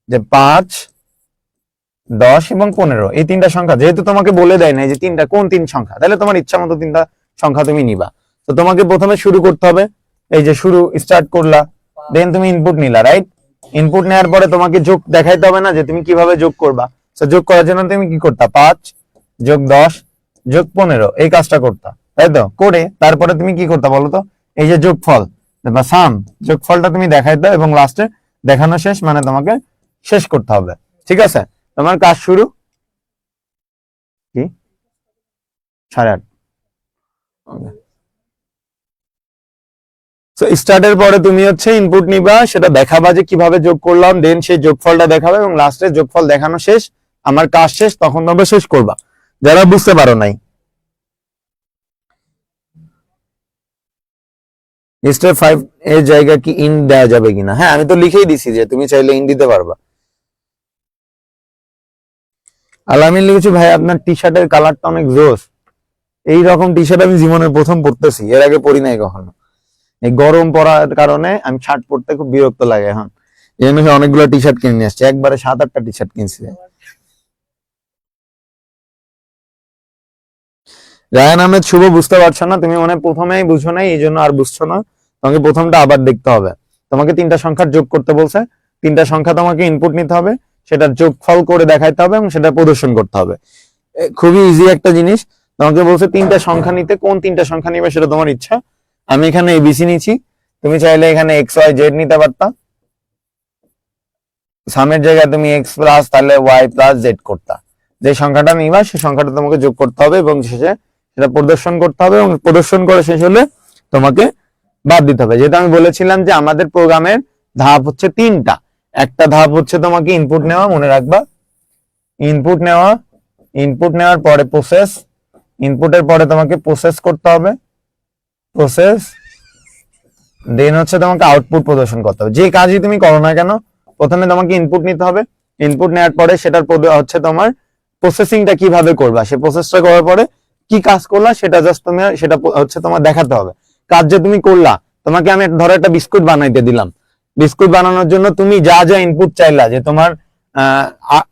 যে 5, 10 এবং 15। এই 3টা সংখ্যা যেহেতু তোমাকে বলে দেয় না যে কোন 3 সংখ্যা, তাহলে তোমার ইচ্ছা মতো 3টা সংখ্যা তুমি নিবা। তো তোমাকে প্রথমে শুরু করতে হবে, এই যে স্টার্ট করলা, দেন তুমি ইনপুট নিলা, রাইট? ইনপুট নেওয়ার পরে তোমাকে যোগ দেখাইতে হবে না যে তুমি কিভাবে যোগ করবা। তো যোগ করার জন্য তুমি কি করতা? 5 যোগ 10 যোগ 15 এই কাজটা করতা। তাই তো? করে তারপরে তুমি কি করতে বলো তো, এই যে যোগফল বা সাম, যোগফলটা তুমি দেখাইতে এবং লাস্টে দেখানো শেষ মানে তোমাকে শেষ করতে হবে। ঠিক আছে, তোমার কাজ শুরু। কি 8:30? তো স্টার্টের পরে তুমি হচ্ছে ইনপুট নিবা, সেটা দেখাবা যে কিভাবে যোগ করলাম, দেন সেই যোগফলটা দেখাবে এবং লাস্টে যোগফল দেখানো শেষ, আমার কাজ শেষ, তখন তোমরা শেষ করবা, যারা বুঝতে পারো নাই। স্টেপ 5 এর জায়গা কি ইন দেওয়া যাবে কিনা? হ্যাঁ, আমি তো লিখেই দিছি যে তুমি চাইলে ইন দিতে পারবা। আলামিন লিখেছি, ভাই আপনার টি শার্টের কালারটা অনেক জোস। এই রকম টি শার্ট আমি জীবনের প্রথম পরতেছি, এর আগে পরি নাই কখনো। এই গরম পড়ার কারণে আমি শার্ট পরতে খুব বিরক্ত লাগে এখন, এই জন্য অনেকগুলো টি শার্ট কিনে নিয়ে আসছি, একবারে 7-8টা টি শার্ট কিনছি। রায়ান আহমেদ শুভ, বুঝতে পারছো না তুমি, মনে হয় প্রথমেই বুঝো নাই, এই জন্য আর বুঝছো না। তোমাকে প্রথমটা আবার দেখতে হবে। তোমাকে 3টা সংখ্যার যোগ করতে বলছে, 3টা সংখ্যা তোমাকে ইনপুট নিতে হবে, সেটার যোগফল করে দেখাইতে হবে এবং সেটা প্রদর্শন করতে হবে। খুবই ইজি একটা জিনিস। তোমাকে বলছে 3টা সংখ্যা নিতে, কোন 3টা সংখ্যা নিবে সেটা তোমার ইচ্ছা। আমি এখানে এবিসি নিচ্ছি, তুমি চাইলে এখানে এক্স ওয়াই জেড নিতে পারতা। সামের জায়গায় তুমি এক্স প্লাস তাহলে ওয়াই প্লাস জেড করতা। যে সংখ্যাটা নিবা সেই সংখ্যাটা তোমাকে যোগ করতে হবে এবং শেষে সেটা প্রদর্শন করতে হবে এবং প্রদর্শন করে শেষ হলে তোমাকে বাদ দিতে হবে। যেটা আমি বলেছিলাম যে আমাদের প্রোগ্রামের ধাপ হচ্ছে 3টা। একটা ধাপ হচ্ছে তোমাকে ইনপুট নেওয়া, মনে রাখবা, ইনপুট নেওয়া, ইনপুট নেওয়ার পরে প্রসেস, ইনপুটের পরে তোমাকে প্রসেস করতে হবে, প্রসেস, দেন হচ্ছে তোমাকে আউটপুট প্রদর্শন করতে হবে। যে কাজই তুমি করো না কেন, প্রথমে তোমাকে ইনপুট নিতে হবে, ইনপুট নেওয়ার পরে সেটার হচ্ছে তোমার প্রসেসিংটা কিভাবে করবা, সে প্রসেসটা করার পরে কি কাজ করলা সেটা জাস্ট তুমি সেটা হচ্ছে তোমার দেখাতে হবে। কাজ যে তুমি করলা, তোমাকে আমি ধরো একটা বিস্কুট বানাইতে দিলাম, বিস্কুট বানানোর জন্য তুমি যা যা ইনপুট চাইলা, যে তোমার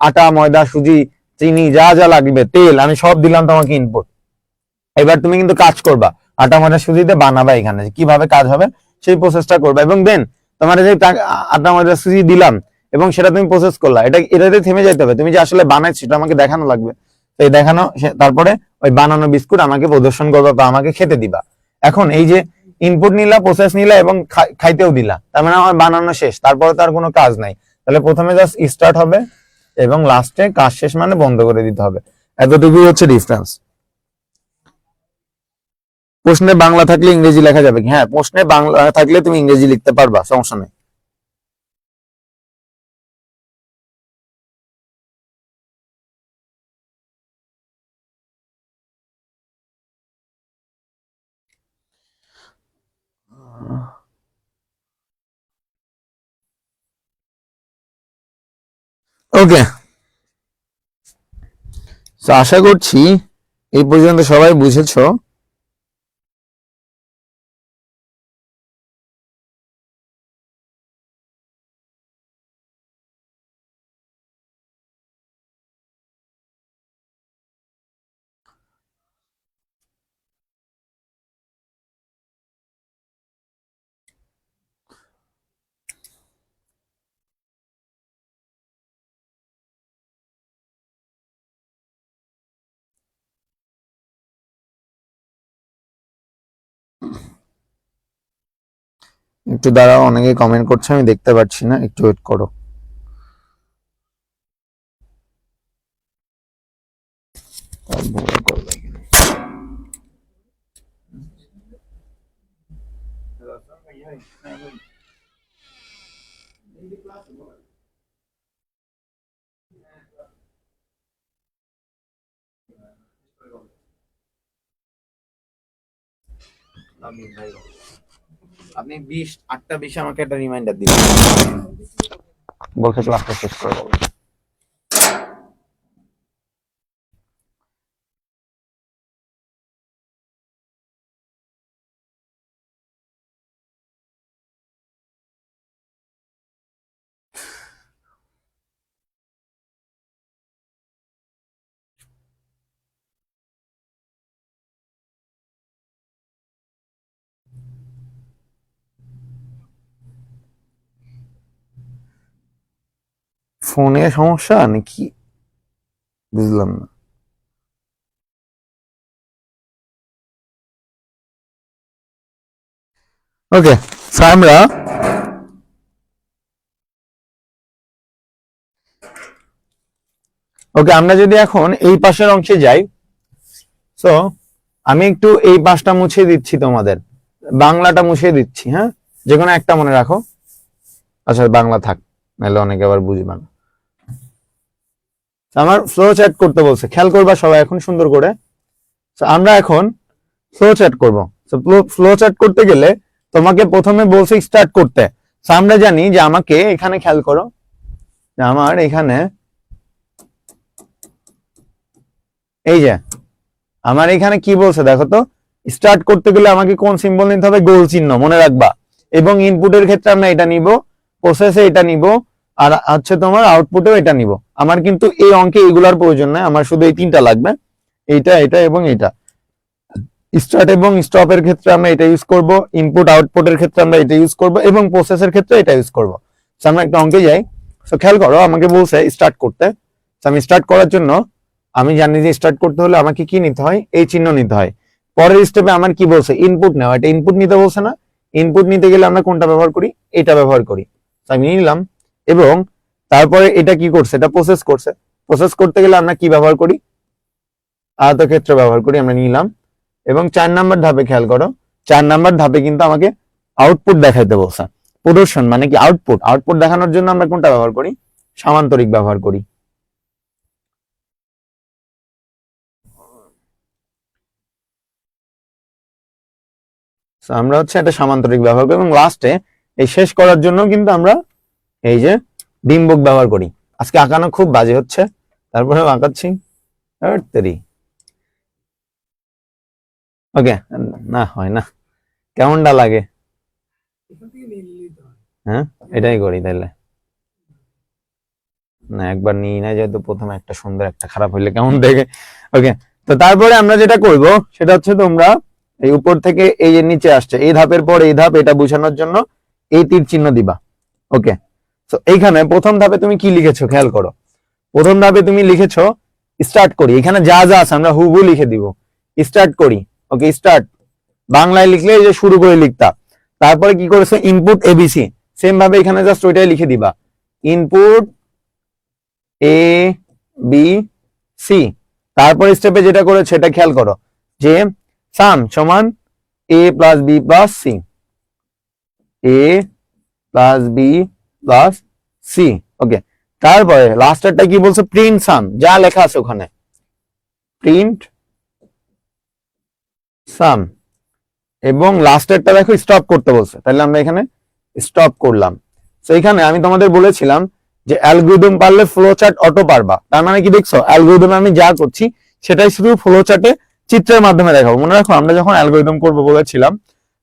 আটা, ময়দা, সুজি, চিনি, যা যা লাগবে, তেল, আমি সব দিলাম তোমাকে ইনপুট। এবার তুমি কিন্তু কাজ করবা, আটা, ময়দা, সুজিতে বানাবা, এখানে কিভাবে কাজ হবে সেই প্রসেসটা করবা। এবং দেন তোমার যে আটা, ময়দা, সুজি দিলাম এবং সেটা তুমি প্রসেস করলা, এটাতে থেমে যাইতে হবে, তুমি যে আসলে বানাইছো সেটা আমাকে দেখানো লাগবে। তো এই দেখানো তারপরে ওই বানানো বিস্কুট আমাকে প্রদর্শন করবা বা আমাকে খেতে দিবা। এখন এই যে ইনপুট নিলা, প্রসেস নিলা এবং খাইতেও দিলা, তার মানে আমার বানানো শেষ, তারপরে তো আর কোনো কাজ নাই। তাহলে প্রথমে জাস্ট স্টার্ট হবে এবং লাস্টে কাজ শেষ মানে বন্ধ করে দিতে হবে। এতটুকুই হচ্ছে ডিফারেন্স। প্রশ্নে বাংলা থাকলে ইংরেজি লেখা যাবে কি? হ্যাঁ, প্রশ্নে বাংলা থাকলে তুমি ইংরেজি লিখতে পারবা, সমস্যা নেই। ওকে, তো আশা করছি এই পর্যন্ত সবাই বুঝেছো। একটু দাঁড়াও, অনেকে কমেন্ট করছে, আমি দেখতে পাচ্ছি না, একটু ওয়েট করো। আপনি 8টা 20 আমাকে একটা রিমাইন্ডার দিবেন, বলছে ক্লাসটা শেষ করে দেবো। ফোনে সমস্যা নাকি, বুঝলাম না। ওকে, আমরা আমরা যদি এখন এই পাশের অংশে যাই, সো আমি একটু এই পাশটা মুছে দিচ্ছি, তোমাদের বাংলাটা মুছে দিচ্ছি। হ্যাঁ, যে কোনো একটা মনে রাখো। আচ্ছা, বাংলা থাক, নাহলে অনেকে আবার বুঝবে না। আমার ফ্লো চ্যাট করতে বলছে, খেয়াল করবা সবাই এখন সুন্দর করে। আমরা এখন ফ্লো চ্যাট করবো। ফ্লো চ্যাট করতে গেলে তোমাকে প্রথমে বলছে স্টার্ট করতে। আমরা জানি যে আমাকে এখানে, খেয়াল করো, আমার এখানে এই যে আমার এখানে কি বলছে দেখো তো, স্টার্ট করতে গেলে আমাকে কোন সিম্বল নিতে হবে? গোল চিহ্ন, মনে রাখবা। এবং ইনপুটের ক্ষেত্রে আমরা এটা নিব, প্রসেসে এটা নিব, আর হচ্ছে তোমার আউটপুটেও এটা নিব। আমার কিন্তু এই অঙ্কে এগুলার প্রয়োজন নাই, আমার শুধু এই তিনটা লাগবে, এইটা, এটা এবং এটা। স্টার্ট এবং স্টপের ক্ষেত্রে আমরা এটা ইউজ করব, ইনপুট আউটপুটের ক্ষেত্রে আমরা এটা ইউজ করব, এবং প্রসেসের ক্ষেত্রে এটা ইউজ করব। আমরা একটা অঙ্কে যাই। খেয়াল করো, আমাকে বলছে স্টার্ট করতে। আমি স্টার্ট করার জন্য আমি জানি যে স্টার্ট করতে হলে আমাকে কি নিতে হয়? এই চিহ্ন নিতে হয়। পরের স্টেপে আমার কি বলছে? ইনপুট নেওয়া। এটা ইনপুট নিতে বলছে না? ইনপুট নিতে গেলে আমরা কোনটা ব্যবহার করি? এটা ব্যবহার করি। আমি নিলাম, এবং তারপরে এটা কি করছে? এটা প্রসেস করছে। প্রসেস করতে গেলে আমরা কি ব্যবহার করি? আয়তক্ষেত্র ব্যবহার করি। আমরা নিলাম, এবং 4 নাম্বার ধাপে খেয়াল করো, 4 নাম্বার ধাপে কিন্তু আমাকে আউটপুট দেখাইতে বলছে। প্রদর্শন মানে কি? আউটপুট। আউটপুট দেখানোর জন্য আমরা কোনটা ব্যবহার করি? সামান্তরিক ব্যবহার করি। আমরা হচ্ছে একটা সামান্তরিক ব্যবহার করি, এবং লাস্টে এই শেষ করার জন্য কিন্তু আমরা এই যে ডিম্বক ব্যবহার করি। আজকে আঁকানো খুব বাজে হচ্ছে, তারপরে আঁকাচ্ছি। ওকে, না হয় না, কেমনটা লাগে? হ্যাঁ, এটাই করি তাইলে। না, একবার নিই না, যেহেতু প্রথমে একটা সুন্দর একটা খারাপ হইলে কেমন দেখে। ওকে, তো তারপরে আমরা যেটা করব সেটা হচ্ছে, তোমরা এই উপর থেকে এই যে নিচে আসছে এই ধাপের পর এই ধাপ, এটা বোঝানোর জন্য এই তীর চিহ্ন দিবা। ওকে, তো এইখানে প্রথম ধাপে তুমি কি লিখেছো খেয়াল করো। প্রথম ধাপে তুমি লিখেছো স্টার্ট করি। এখানে যা যা আছে আমরা হুবহু লিখে দিব, স্টার্ট করি। ওকে, স্টার্ট বাংলায় লিখলে এই যে শুরু করে লিখতা। তারপরে কি করেছো? Input ABC. সেম ভাবে এখানে জাস্ট ওইটাই লিখে দিবা, ইনপুট এ বি সি। তারপর স্টেপে যেটা করেছে এটা খেয়াল করো, যে সাম সমান এ প্লাস বি প্লাস সি, এ প্লাস বি প্লাস সি। ওকে, তারপরে লাস্টেরটা কি বলছে? প্রিন্ট সাম, যা লেখা আছে ওখানে, প্রিন্ট সাম। এবং লাস্টেরটা দেখো স্টপ করতে বলছে, তাহলে আমরা এখানে স্টপ করলাম। তো এখানে আমি তোমাদের বলেছিলাম যে অ্যালগরিদম পারলে ফ্লো চার্ট অটো পারবা। তার মানে কি দেখছো, অ্যালগরিদমে আমি যা করছি সেটাই শুধু ফ্লো চার্টে চিত্রের মাধ্যমে দেখাবো। মনে রাখো, আমরা যখন অ্যালগরিদম করব বলেছিলাম,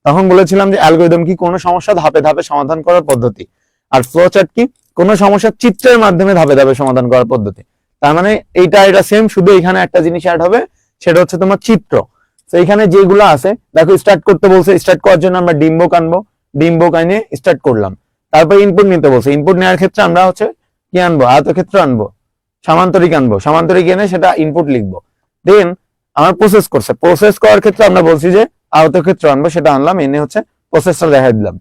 তখন বলেছিলাম যে অ্যালগরিদম কি কোনো সমস্যা ধাপে ধাপে সমাধান করার পদ্ধতি, আর ফ্লো চার্ট কি কোনো সমস্যা চিত্রের মাধ্যমে ধাপে ধাপে সমাধান করার পদ্ধতি। তার মানে এটা সেম, শুধু এখানে একটা জিনিস অ্যাড হবে, সেটা হচ্ছে তোমার চিত্র। তো এখানে যেগুলো আছে দেখো, স্টার্ট করতে বলছে, স্টার্ট করার জন্য আমরা ডিম্বক আনবো, ডিম্বক আনে স্টার্ট করলাম। তারপর ইনপুট নিতে বলছে, ইনপুট নেওয়ার ক্ষেত্রে আমরা হচ্ছে কি আনবো? আয়তক্ষেত্র আনবো, সামান্তরিক আনবো, সামান্তরিক এনে সেটা ইনপুট লিখবো। দেন আমার প্রসেস করছে, প্রসেস করার ক্ষেত্রে আমরা বলছি যে আয়তক্ষেত্র আনবো, সেটা আনলাম, এনে হচ্ছে প্রসেসটা দেখাই দিলাম।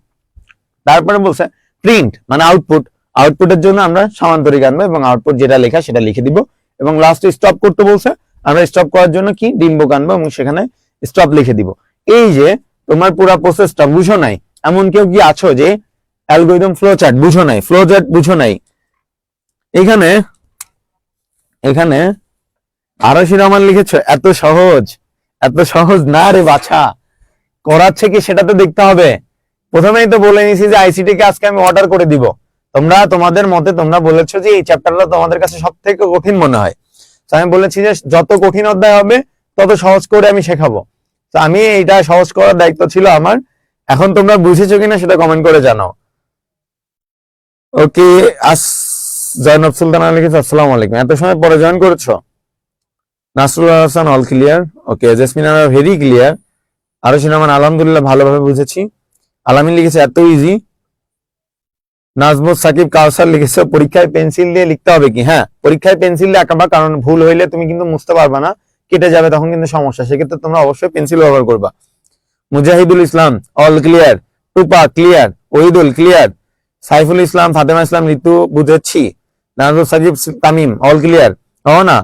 তারপরে বলছে প্রিন্ট মানে আউটপুট, আউটপুটের জন্য আমরা সামান্তরিক আনবো, এবং আউটপুট যেটা লেখা সেটা লিখে দিব। এবং লাস্টে স্টপ করতে বলছে, আমরা স্টপ করার জন্য কি ডিম্বক আনবো, এবং সেখানে স্টপ লিখে দিব। এই যে তোমার পুরো প্রসেসটা বুঝো নাই, এমন কেউ কি আছো যে অ্যালগরিদম ফ্লো চার্ট বুঝো নাই? ফ্লো চার্ট বুঝো নাই? এখানে এখানে আরশি রহমান লিখেছো, এত সহজ? এত সহজ না রে বাছা, করাচ্ছে কি সেটা তো দেখতে হবে। প্রথমেই তো বলে নিয়েছি যে আইসিটি কে আজকে আমি অর্ডার করে দিব। তোমরা তোমাদের মতে তোমরা বলেছো যে এই চ্যাপ্টারটা তোমাদের কাছে সব থেকে কঠিন মনে হয়। তো আমি বলেছি যে যত কঠিন অধ্যায় হবে তত সহজ করে আমি শেখাবো। তো আমি এটা সহজ করার দায়িত্ব ছিল আমার। এখন তোমরা বুঝেছো কিনা সেটা কমেন্ট করে জানাও। ওকে, জয়নব সুলতানা লিখেছে আসসালামু আলাইকুম, এত সময় পরে জয়েন করেছো। Nasrul Hasan all clear. Okay, Jesmin very clear. আরো সিনেমান আলহামদুলিল্লাহ ভালোভাবে বুঝেছি। আলামিন লিখেছে এত ইজি। নাজমুল সাকিব কাউসার লিখেছে পরীক্ষায় পেন্সিল দিয়ে লিখতে হবে কি? হ্যাঁ, পরীক্ষায় পেন্সিল দিয়ে আঁকাবা, কারণ ভুল হইলে তুমি কিন্তু মুছতে পারবা না, কেটে যাবে, তখন কিন্তু সমস্যা। সেক্ষেত্রে তোমরা অবশ্যই পেন্সিল ব্যবহার করবা। Mujahidul Islam all clear. Tupa clear, Ohidul clear, Saiful Islam, Fatema Islam, Ritu বুঝেছি, নাজুল সাজিব, তামিম অল ক্লিয়ার। ও না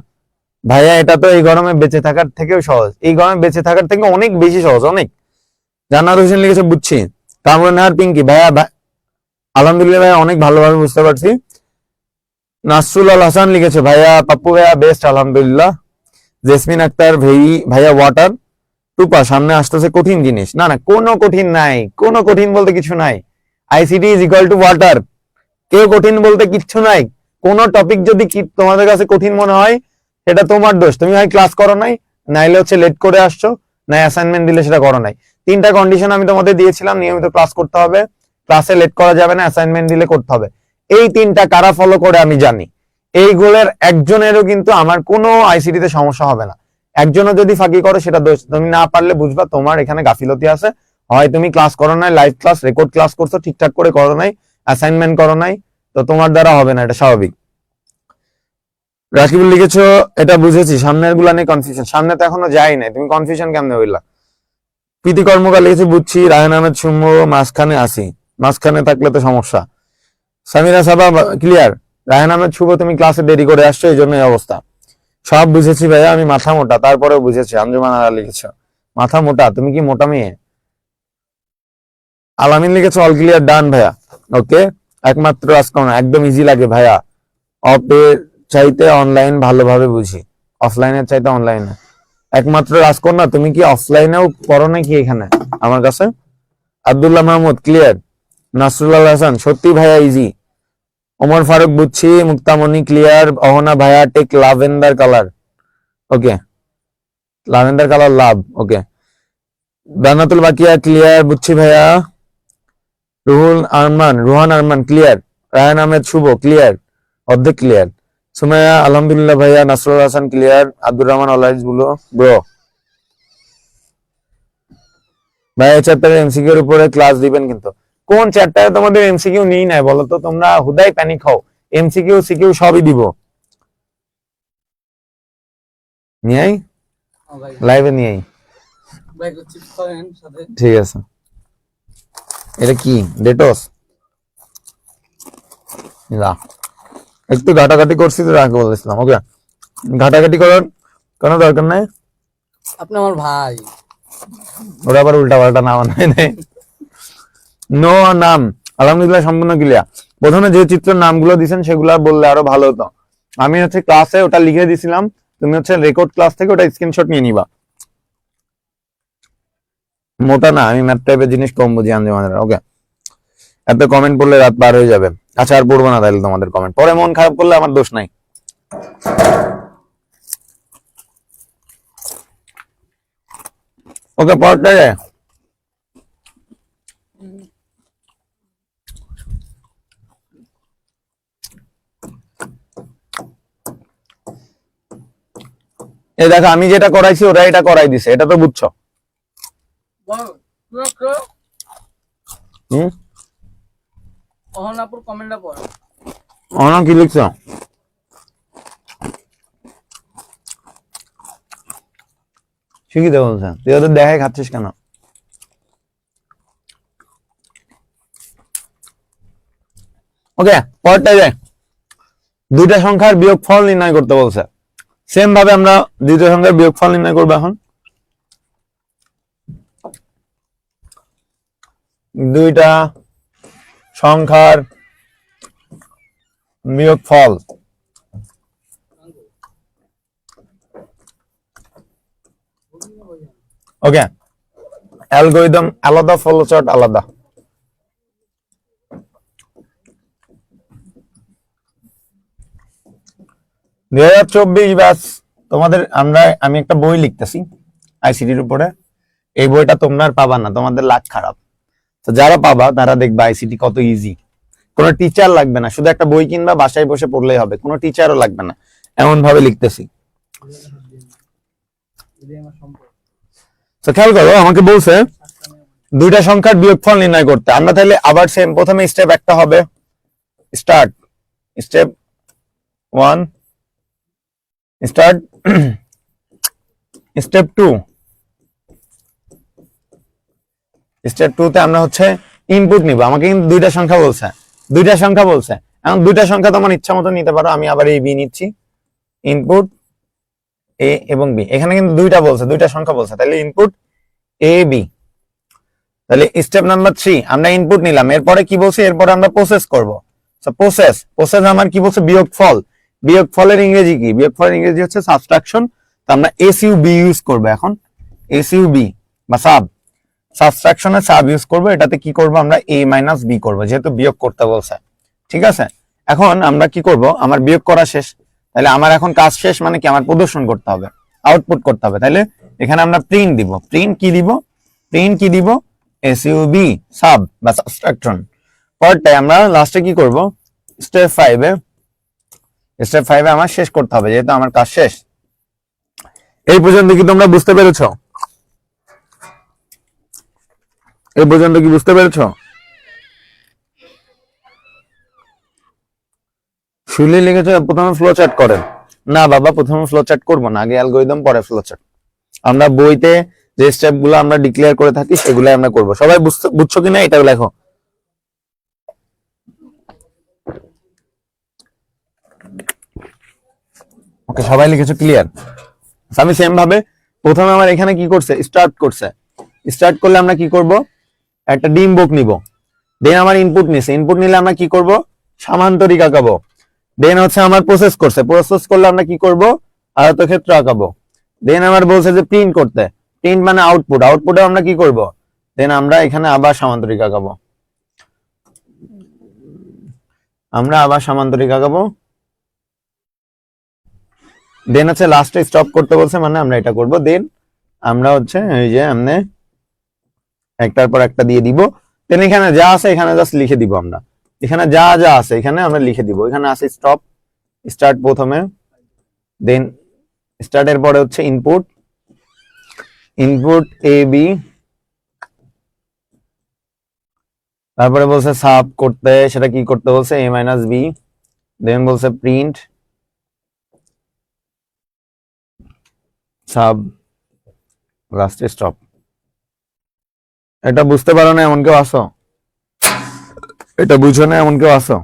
ভাইয়া, এটা তো এই গরমে বেঁচে থাকার থেকেও সহজ, এই গরমে বেঁচে থাকার থেকে অনেক বেশি সহজ, অনেক। জান্নাত হোসেন লিখেছে বুঝছি। কামরুন নাহার পিঙ্কি ভাইয়া আলহামদুলিল্লাহ ভাইয়া অনেক ভালোভাবে বুঝতে পারছি। নাসরুল আল হাসান লিখেছে ভাইয়া পাপ্পু ভাইয়া বেস্ট আলহামদুলিল্লাহ। জেসমিন আক্তার ভাইয়া ওয়াটার। টুপা সামনে আসতেছে কঠিন জিনিস, না না কোনো কঠিন নাই, কোনো কঠিন বলতে কিছু নাই। ICT is equal to water, কেউ কঠিন বলতে কিচ্ছু নাই। কোন টপিক যদি তোমাদের কাছে কঠিন মনে হয় সেটা তোমার দোষ, তুমি হয় ক্লাস করো নাই, নাইলে হচ্ছে লেট করে আসছো, না অ্যাসাইনমেন্ট দিলে সেটা করো নাই। তিনটা কন্ডিশন আমি তোমাদের দিয়েছিলাম, নিয়মিত ক্লাস করতে হবে, ক্লাসে লেট করা যাবে না, অ্যাসাইনমেন্ট দিলে করতে হবে। এই তিনটা কারা ফলো করে আমি জানি। এইগুলোর একজনেরও কিন্তু আমার কোনো আইসিটিতে সমস্যা হবে না। একজনও যদি ফাঁকি করো সেটা দোষ, তুমি না পারলে বুঝবা তোমার এখানে গাফিলতি আছে, হয় তুমি ক্লাস করো নাই, লাইভ ক্লাস রেকর্ড ক্লাস করছো ঠিকঠাক করে করো নাই, অ্যাসাইনমেন্ট করো নাই, তো তোমার দ্বারা হবে না, এটা স্বাভাবিক। রাকিবুল লিখেছো এটা বুঝেছি, সামনের গুলা নিয়ে কনফিউশন, সামনে তো এখনো যাই নাই, তুমি কনফিউশন কেমনে হইলা। প্রীতি কর্মকার লিখেছে বুঝছি, রায়হান আহমেদ সুম্য মাঝখানে আসি, মাঝখানে থাকলে তো সমস্যা। সামিরা সাবা ক্লিয়ার, রায়হান আহমেদ শুভ তুমি ক্লাসে দেরি করে আসছো এই জন্য এই অবস্থা। সব বুঝেছি ভাইয়া, আমি মাথা মোটা তারপরেও বুঝেছি। আঞ্জুমান আরা লিখেছো মাথা মোটা, তুমি কি মোটা মেয়ে। আলামিন লিখেছো অল ক্লিয়ার ডান ভাইয়া, ওকে। একমাত্র আজকে না, একদম ইজি লাগে ভাইয়া, অফের চাইতে অনলাইন ভালোভাবে বুঝি, অফলাইনের চাইতে অনলাইনে। একমাত্র রাজকন্যা, তুমি কি অফলাইনেও পড়ো নাকি এখানে আমার কাছে। আব্দুল্লাহ মাহমুদ ক্লিয়ার, নাসরুল্লাহ হাসান সত্যি ভাইয়া ইজি। ওমর ফারুক বুঝছি, মুক্তামণি ক্লিয়ার, অহনা ভাইয়া টেক লাভেন্ডার কালার, ওকে লাভেন্ডার কালার লাভ, ওকে। দানাতুল বাকিয়া ক্লিয়ার বুঝছি ভাইয়া। রুহান আরমান ক্লিয়ার, রায়হান আহমেদ শুভ ক্লিয়ার, অর্ধেক ক্লিয়ার। সুমাইয়া আলহামদুলিল্লাহ ভাইয়া, নাসরুল হাসান ক্লিয়ার, আব্দুর রহমান অলরাইজ বলো ব্রো। ভাইয়া চ্যাপ্টারে এমসিকিউ এর উপরে ক্লাস দিবেন কিন্তু। কোন চ্যাপ্টারে তোমাদের এমসিকিউ নেই নাই বলো তো, তোমরা হুদাই প্যানিক হও। এমসিকিউ সিকিউ সবই দিব, নিয়ে লাইভে নিয়ে ঠিক আছে। এটা কি ডেটস না, একটু ঘাটাঘাটি করছি তো রাখবো বলেছিলাম, ওকে। ঘাটাঘাটি করার কোনো দরকার নাই, আপনি আমার ভাই। ওরা আবার উল্টা পাল্টা নাম নাই। নো নাম আলহামদুলিল্লাহ সম্পূর্ণ ক্লিয়ার। প্রথমে যে চিত্রের নামগুলো দিয়েছেন সেগুলো বললে আরো ভালো হতো। আমি হচ্ছে ক্লাসে ওটা লিখে দিছিলাম, তুমি হচ্ছে রেকর্ড ক্লাস থেকে ওটা স্ক্রিনশট নিয়ে নিবা। মোটা না, আমি ম্যাথ টাইপের জিনিস কম বুঝি আঞ্জুমানের, ওকে। এত কমেন্ট পড়লে রাত পার হয়ে যাবে। আচ্ছা আর পড়বো না তাহলে তোমাদের কমেন্ট, পরে মন খারাপ করলে আমার দোষ নাই। ওকে পড়তে যায়। এই দেখো আমি যেটা করাইছি ওরা এটা করাই দিছে, এটা তো বুঝছো। অহনাপুর কমেন্টটা পড়। অহনা কি লিখছো। শিখিতে বলছে, তুই ওদের দেখাই খাচ্ছিস কেন। ওকে পরটা যায়, দুইটা সংখ্যার বিয়োগফল নির্ণয় করতে বলছে। সেম ভাবে আমরা দুইটা সংখ্যার বিয়োগফল নির্ণয় করবো এখন। দুইটা সংখ্যার বিয়োগফল, ওকে। অ্যালগরিদম আলাদা, ফলো চার্ট আলাদা। ব্যাস তোমাদের আমি একটা বই লিখতেছি আইসিটির উপরে, এই বইটা তোমরা আর পাবা না, তোমাদের লাখ খারাপ। তো যারা পাবা তারা দেখবা আইসিটি কত ইজি, কোনো টিচার লাগবে না, শুধু একটা বই কিনবা বাসায় বসে পড়লেই হবে, কোনো টিচারও লাগবে না, এমন ভাবে লিখতেছি। তো খেয়াল করো, আমাকে বলছে দুইটা সংখ্যার বিয়োগফল নির্ণয় করতে। আমরা তাহলে আবার সেম, প্রথমে স্টেপ একটা হবে, start step 1, start step 2। Step 2 তে আমরা হচ্ছে ইনপুট নিব, আমাকে কিন্তু দুইটা সংখ্যা বলছে, এখন দুইটা সংখ্যা তোমার ইচ্ছা মতো নিতে পারো। আমি আবার এই বি নিচ্ছি, ইনপুট এ এবং বি। এখানে কিন্তু দুইটা সংখ্যা বলছে, তাহলে ইনপুট এ বি। তাহলে স্টেপ নাম্বার 3 আমরা ইনপুট নিলাম, এরপরে কি বলছে, এরপরে আমরা প্রসেস করব। প্রসেস আমার কি বলছে, বিয়োগফল। বিয়োগফলের ইংরেজি কি? বিয়োগফলের ইংরেজি হচ্ছে সাবট্রাকশন। তো আমরা এসইউবি ইউজ করব এখন, এসইউবি বা সাবট্রাকশনে সাব ইউজ করব। এটাতে কি করব, আমরা a মাইনাস বি করব, যেহেতু বিয়োগ করতে বলছে। ঠিক আছে, এখন আমরা কি করব, আমার বিয়োগ করা শেষ, তাহলে আমার এখন কাজ শেষ, মানে কি আমার প্রদর্শন করতে হবে, আউটপুট করতে হবে। তাহলে এখানে আমরা প্রিন্ট দিব, প্রিন্ট কি দিব, এসইউবি সাব বা সাবট্রাকশন। পরটাই আমরা লাস্টে কি করব, স্টেপ 5 এ আমার শেষ করতে হবে, যেহেতু আমার কাজ শেষ। এই পর্যন্ত কি তোমরা বুঝতে পেরেছো? এই পর্যন্ত কি বুঝতে পেরেছো? শুনলে লিখেছো প্রথমে ফ্লো চার্ট করেন। না বাবা, প্রথমে ফ্লো চার্ট করবো না, আগে অ্যালগরিদম পরে ফ্লো চার্ট। আমরা বইতে যে স্টেপ গুলো আমরা ডিক্লেয়ার করে থাকি সেগুলো আমরা করব। সবাই বুঝছো কিনা এটা লেখো। ওকে, সবাই লিখেছো ক্লিয়ার? আমি সেম ভাবে প্রথমে আমার এখানে কি করছে, স্টার্ট করলে আমরা কি করব, একটা ডিম বুক নিব। দেন আমার ইনপুট নিছে, ইনপুট নিলে আমরা কি করব, সামান্তরিক আঁকাবো। দেন হচ্ছে আমার প্রসেস করলে আমরা কি করব, আয়তক্ষেত্র আঁকাবো। দেন আমার বলছে যে প্রিন্ট করতে, প্রিন্ট মানে আউটপুটে আমরা কি করব, দেন আমরা এখানে আবার সামান্তরিক আঁকাবো, দেন হচ্ছে লাস্টে স্টপ করতে বলছে, মানে আমরা এটা করব। দেন আমরা হচ্ছে এই যে এমনে একটার পর একটা দিয়ে দিব। দেন এখানে যা আছে এখানে জাস্ট লিখে দিব, আমরা এখানে যা আছে এখানে আমরা লিখে দিব। এখানে আছে স্টার্ট প্রথমে, দেন স্টার্টের পরে হচ্ছে ইনপুট এ বি, তারপরে বলছে সাব করতে, সেটা কি করতে বলছে, a মাইনাস বি। দেন বলছে প্রিন্ট সাব, লাস্টে স্টপ। এটা বুঝতে পারো না এমন কেউ আসো? এটা বুঝো না এমন কেউ আসো?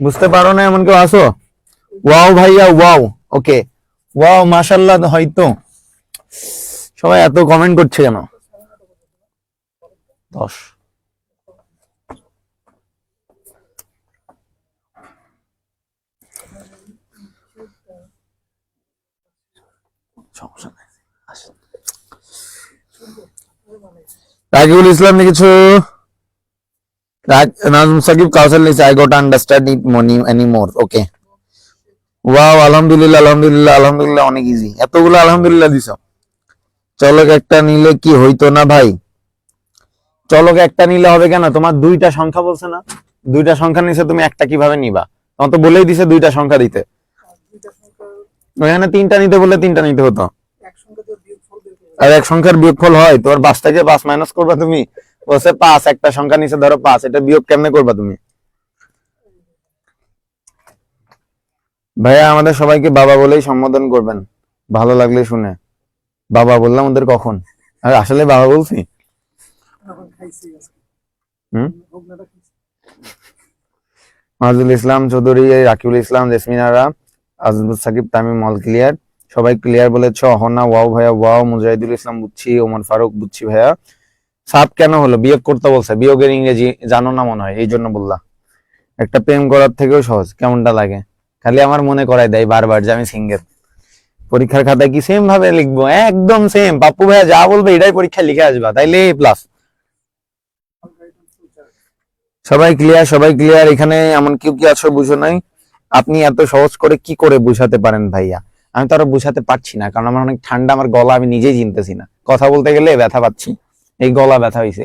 বুঝতে পারো না এমন কেউ আসো? ওয়াও ভাইয়া, ওয়াও, ওকে, ওয়াও, মাশাআল্লাহ। হয়তো সবাই এত কমেন্ট করছে কেন? 10 সমস্যা নাই। রাকিবুল ইসলাম লিখেছো, নাজমুল সাকিব কাউসার লিখেছে I got understand it money anymore. Okay, wow, আলহামদুলিল্লাহ, অনেক ইজি। এতগুলো আলহামদুলিল্লাহ দিছো। চলক একটা নিলে কি হইতো না ভাই? চলক একটা নিলে হবে কেন? তোমার দুইটা সংখ্যা বলছে না, দুইটা সংখ্যা নিছে, তুমি একটা কিভাবে নিবা? তোমার তো বলেই দিছে দুইটা সংখ্যা দিতে। ওখানে তিনটা নিতে বললে তিনটা নিতে হতো। আর এক সংখ্যার বিয়োগফল হয়, তোমার 5 থেকে 5 মাইনাস করবা তুমি, বলছে 5, একটা সংখ্যা নিচে ধরো 5, এটা বিয়োগ কেমনে করবা তুমি? ভাইয়া আমাদের সবাইকে বাবা বলেই সম্বোধন করবেন, ভালো লাগলে শুনে। বাবা বললাম ওদের কখন? আর আসলে বাবা বলছি? মাজুল ইসলাম চৌধুরী, রাকিবুল ইসলাম, জেসমিনারা, আজমুল সাকিব, তামিম, অল ক্লিয়ার। সবাই ক্লিয়ার বলেছ। অহনা ওয়াও ভাইয়া, ওয়াও। মুজাহিদুল ইসলাম বুঝছি, ওমর ফারুক বুঝছি ভাইয়া। সাব কেন হলো? বিয়োগ করতে বলছে, বিয়োগের ইংরেজি জানো না মনে হয়, এই জন্য বললাম। একটা প্রেম করার থেকেও সহজ, কেমনটা লাগে? খালি আমার মনে করাই দেয় বারবার যে আমি সিঙ্গেল। পরীক্ষার খাতায় কি সেম ভাবে লিখবো? একদম সেম, পাপ্পু ভাইয়া যা বলবে এটাই পরীক্ষায় লিখে আসবা, তাইলে A+। সবাই ক্লিয়ার। এখানে এমন কেউ কি আছো বুঝো নাই? আপনি এত সহজ করে কি করে বুঝাতে পারেন ভাইয়া? আমি তো আরো বুঝাতে পারছি না, কারণ আমার অনেক ঠান্ডা, আমার গলা আমি নিজেই চিনতেছি না। কথা বলতে গেলে ব্যথা পাচ্ছি, এই গলা ব্যথা হয়েছে,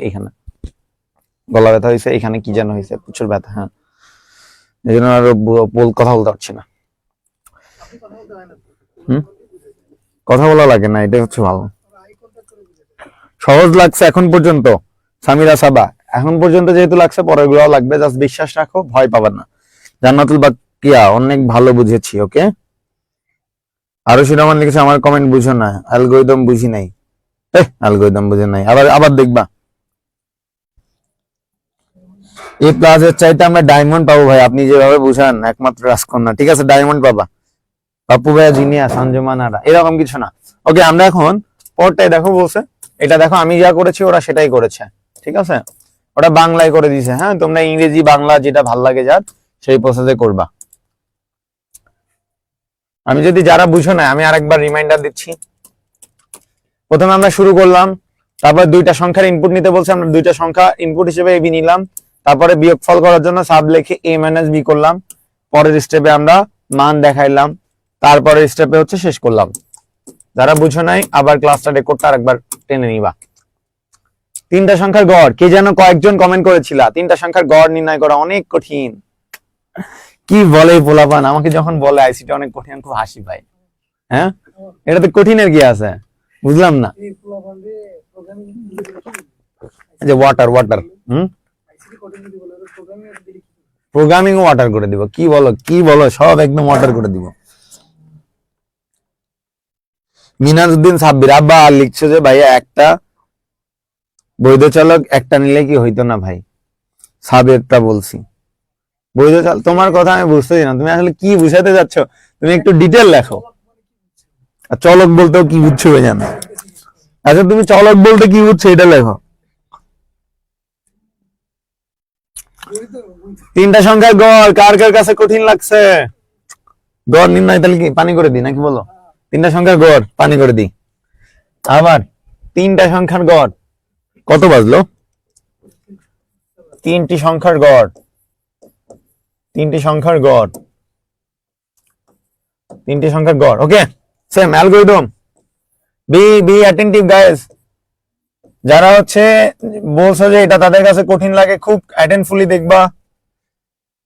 এখানে কি যেন হয়েছে, প্রচুর ব্যথা। হ্যাঁ, এই জন্য আরো কথা বলতে পারছি না। কথা বলা লাগে না, এটাই হচ্ছে ভালো। সহজ লাগছে এখন পর্যন্ত সামিরা সাবা, এখন পর্যন্ত যেহেতু লাগছে পরের গুলো লাগবে, জাস্ট বিশ্বাস রাখো, ভয় পাবার না। জান্নাতুল বাকিয়া অনেক ভালো বুঝেছি। ওকে, আরো রহমান লিখেছে আমার কমেন্ট বুঝো না, অ্যালগরিদম বুঝি নাই। অ্যালগরিদম বুঝে নাই, আবার আবার দেখবা। এ প্লাস এর চাইতে আমরা ডায়মন্ড পাবো ভাই, আপনি যেভাবে বুঝান, একমাত্র রাজকন্যা। ঠিক আছে, ডায়মন্ড পাবা। পাপ্পু ভাইয়া জিনিয়া সঞ্জমানারা এরকম কিছু না। ওকে, আমরা এখন পরটাই দেখো বলছে, এটা দেখো আমি যা করেছি ওরা সেটাই করেছে। ঠিক আছে, ওটা বাংলায় করে দিয়েছে। হ্যাঁ, তোমরা ইংরেজি বাংলা যেটা ভাল লাগে যার সেই প্রসেসে করবা। আমি যদি যারা বুঝো না, আমি আরেকবার রিমাইন্ডার দিচ্ছি। প্রথমে আমরা শুরু করলাম, তারপর দুইটা সংখ্যার ইনপুট নিতে বলছে, আমরা দুইটা সংখ্যা ইনপুট হিসেবে এবি নিলাম, তারপরে বিয়োগফল করার জন্য সাব লিখে a - b করলাম, পরের স্টেপে আমরা মান দেখাইলাম, তারপরের স্টেপে হচ্ছে শেষ করলাম। যারা বুঝো নাই আবার ক্লাসটা রেকর্ডটা আরেকবার টেনে নিবা। তিনটা সংখ্যার গড়, কে যেন কয়েকজন কমেন্ট করেছিল, তিনটা সংখ্যার গড় নির্ণয় করা অনেক কঠিন। কি বলে পোলাপান, আমাকে যখন বলে আইসিটি অনেক কঠিন, খুব হাসি পায়। হ্যাঁ, এটাতে কঠিনের কি আছে, বুঝলাম না। যে ওয়াটার ওয়াটার প্রোগ্রামিং ওয়াটার করে দিব, কি বলো কি বলো, সব একদম ওয়াটার করে দিব। মিনাজউদ্দিন সাব্বির আব্বা লিখছে যে ভাইয়া একটা বৈধ চালক একটা নিলে কি হইতো না ভাই, সাবেরটা বলছি। বৈধ চালক, তোমার কথা আমি বুঝতেছি না, তুমি আসলে কি বুঝাতে যাচ্ছ, তুমি একটু ডিটেল লেখো। চলক বলতেও কি বুঝছো জানো, আচ্ছা তুমি চলক বলতে কি বুঝছো এটা লেখো। তিনটা সংখ্যার গড় কার কার কাছে কঠিন লাগছে, গড় নির্ণয় তাহলে কি পানি করে দিই নাকি বলো। তিনটা সংখ্যার গড় পানি করে দিই। আবার তিনটা সংখ্যার গড় কত বাজলো, তিনটি সংখ্যার গড়, তিনটি সংখ্যার গড়, তিনটি সংখ্যার গড়। ওকে, same algorithm. B attentive guys, যারা হচ্ছে বলছো যে এটা তাদের কাছে কঠিন লাগে, খুব অ্যাটেনফুলি দেখবা।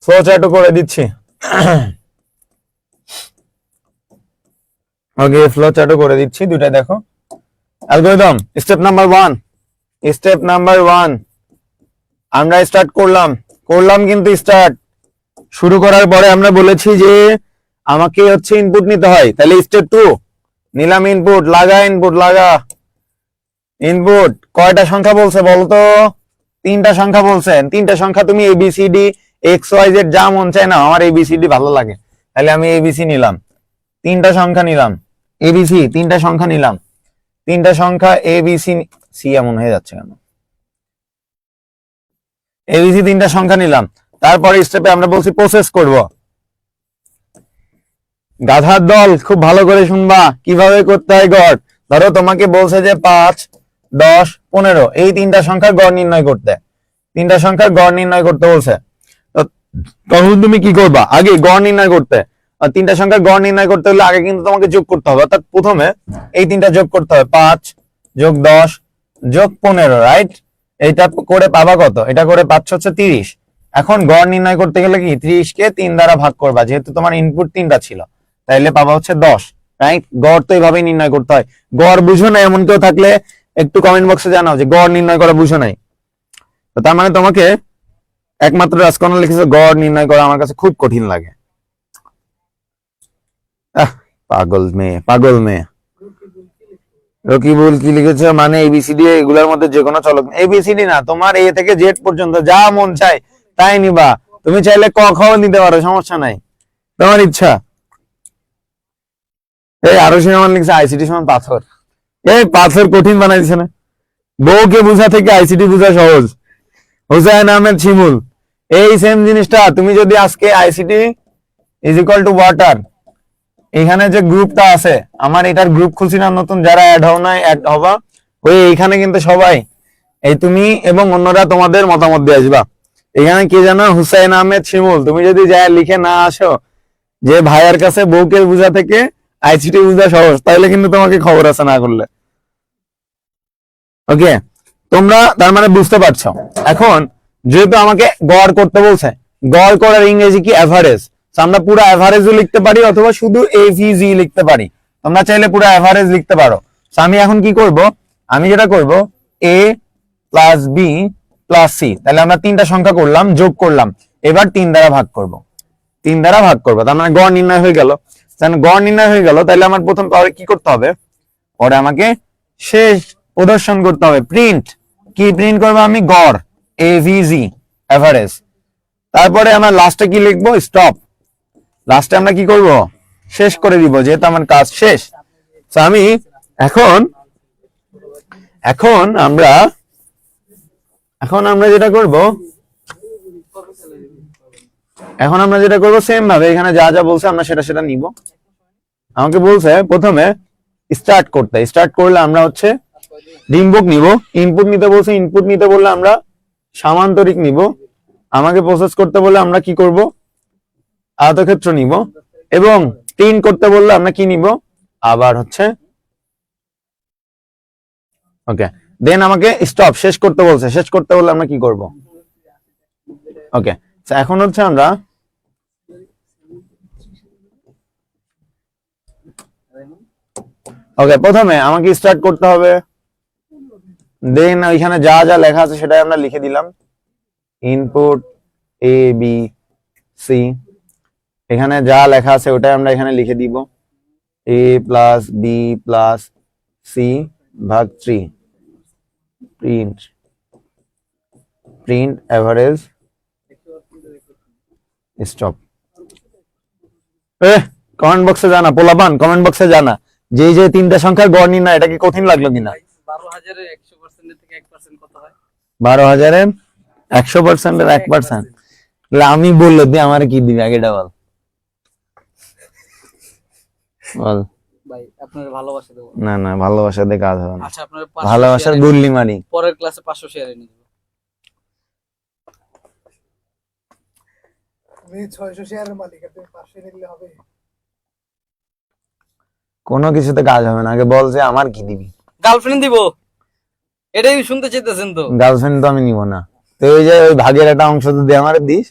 ফ্লো চার্টও করে দিচ্ছি। ওকে, ফ্লো চার্টও করে দিচ্ছি, দুইটা দেখো। Algorithm step number 1, step number 1 আমরা স্টার্ট করলাম কিন্তু স্টার্ট শুরু করার পরে আমরা বলেছি যে আমাকে হচ্ছে ইনপুট নিতে হয়, তাহলে স্টেপ 2 নিলাম ইনপুট, ইনপুট লাগা। ইনপুট কয়টা সংখ্যা বলছে বলতো, তিনটা সংখ্যা বলছেন, তিনটা সংখ্যা তুমি এবিসিডি এক্স ওয়াই জেড যা মন চায় না, আমার এবিসিডি ভালো লাগে, তাহলে আমি এবিসি নিলাম, তিনটা সংখ্যা নিলাম, এবিসি তিনটা সংখ্যা নিলাম, তিনটা সংখ্যা এবিসি সি এমন হয়ে যাচ্ছে কেন, এবিসি তিনটা সংখ্যা নিলাম। তারপরে স্টেপে আমরা বলছি প্রসেস করব। গাধার দল খুব ভালো করে শুনবা কিভাবে করতে হয় গড়। ধরো তোমাকে বলছে যে 5, 10, 15 এই তিনটা সংখ্যার গড় নির্ণয় করতে, তিনটা সংখ্যার গড় নির্ণয় করতে বলছে, তখন তুমি কি করবা, আগে গড় নির্ণয় করতে, তিনটা সংখ্যার গড় নির্ণয় করতে হলে আগে কিন্তু তোমাকে যোগ করতে হবে, অর্থাৎ প্রথমে এই তিনটা যোগ করতে হবে, 5 যোগ 10 যোগ 15, রাইট। এইটা করে পাবা কত, এটা করে পাচ্ছ হচ্ছে 30। এখন গড় নির্ণয় করতে গেলে কি 30 কে 3 দ্বারা ভাগ করবা, যেহেতু তোমার ইনপুট 3টা ছিল, তাইলে পাবা হচ্ছে 10, রাইট। গড় তো এইভাবেই নির্ণয় করতে হয়। গড় বুঝো না এমন কেউ থাকলে একটু কমেন্ট বক্সে জানাও যে গড় নির্ণয় করা বুঝো নাই। তো তার মানে তোমাকে একমাত্র রাজকন্যা লিখেছে গড় নির্ণয় করা আমার কাছে খুব কঠিন লাগে। পাগল মেয়ে, পাগল মেয়ে। রকিবুল কি লিখেছে, মানে এবিসিডি এগুলোর মধ্যে যে কোনো চলক, এবিসিডি না, তোমার এ থেকে জেড পর্যন্ত যা মন চায় তাই নিবা, তুমি চাইলে ক খ নিতে পারো, সমস্যা নাই, তোমার ইচ্ছা। এই আরো সিনেমা লিখছে আইসিটি সমান পাথর, এই পাথর কঠিন বানাই দিছে না, বউকে বুঝা থেকে আইসিটি বুঝা সহজ। হুসাইন আহমেদ শিমুল, এই সেম জিনিসটা তুমি যদি আজকে ICT is equal to water, এখানে যে গ্রুপটা আছে আমার, এটার গ্রুপ খুলছিলাম নতুন, যারা অ্যাড হও নাই অ্যাড হবা, ওই এইখানে কিন্তু সবাই এই তুমি এবং অন্যরা তোমাদের মতামত দিয়ে আসবা। এখানে কি জানো, হুসাইন আহমেদ শিমুল, তুমি যদি যায় লিখে না আসো যে ভাইয়ার কাছে বউকে বুঝা থেকে আইসিটি বুঝা সহজ, তাহলে কিন্তু তোমাকে খবর আছে না করলে। ওকে, তোমরা তার মানে বুঝতে পারছো। এখন যেহেতু আমাকে গড় করতে বলছে, গড় করার ইংরেজি কি, অ্যাভারেজ। So, আমরা পুরো অ্যাভারেজও লিখতে পারি অথবা শুধু এভিজি লিখতে পারি। তোমরা চাইলে পুরো অ্যাভারেজ লিখতে পারো। So, আমি এখন কি করব, আমি যেটা করব a plus B plus C, তাহলে আমরা তিনটা সংখ্যা করলাম, যোগ করলাম, এবার 3 দ্বারা ভাগ করব, 3 দ্বারা ভাগ করবো, তার মানে গড় নির্ণয় হয়ে গেল। গড় নির্ণয় হয়ে গেল, তাহলে আমার প্রথম পরে কি করতে হবে, পরে আমাকে শেষ প্রদর্শন করতে হবে, প্রিন্ট। কি প্রিন্ট করবো আমি, গড়, এভিজি, এভারেজ। তারপরে আমরা লাস্টে কি লিখবো, স্টপ। লাস্টে আমরা কি করব, শেষ করে দিব, যেহেতু আমার কাজ শেষ। তো আমি এখন এখন আমরা যেটা করব, সেম ভাবে এখানে যা যা বলছে আমরা সেটা নিব। আমাকে বলছে প্রথমে স্টার্ট করতে, স্টার্ট করলে আমরা হচ্ছে ডিম্বক নিব, ইনপুট নিতে বলছে, ইনপুট নিতে বললে আমরা সামান্তরিক নিব, আমাকে প্রসেস করতে বললে আমরা কি করব, আয়তক্ষেত্র নিব, এবং প্রিন্ট করতে বললে আমরা কি নিব, আবার হচ্ছে ওকে। দেন আমাকে স্টপ, শেষ করতে বলছে, শেষ করতে বললে আমরা কি করব, ওকে। এখন হচ্ছে আমরা ওকে, প্রথমে আমাকে স্টার্ট করতে হবে, দেন ওইখানে যা যা লেখা আছে সেটাই আমরা লিখে দিলাম, ইনপুট এ বি সি, এখানে যা লেখা আছে ওটাই আমরা এখানে লিখে দিব, এ প্লাস বি প্লাস সি ভাগ 3, প্রিন্ট এভারেজ স্টপ। কমেন্ট বক্সে জানা, পোলাপান কমেন্ট বক্সে জানা যে যে তিনটা সংখ্যার গড় নির্ণয়, এটা কি কঠিন লাগলো কিনা। 12,000 এর 100% থেকে 1% কত হয়? 12,000 100% 1%, আমি বললো দি আমার কি দিবি আগে, এটা বল বল। ভাই আপনার ভালোবাসা দেব না না, ভালোবাসা দিয়ে কাজ হবে না। আচ্ছা আপনার ভালোবাসার গুল্লি মারি, পরের ক্লাসে 500 শেয়ার এনে দেব। আমি 600 শেয়ারের মালিক, আপনি 500 নিলে হবে? কোনো কিছুতে কাজ হবে না, আগে বল যে আমার কি দিবি। গার্লফ্রেন্ড দিব, এটাই শুনতে চাইতেছেন তো? গার্লফ্রেন্ড তো আমি নিব না, তো ওই যে ওই ভাগের একটা অংশ যদি আমার দিস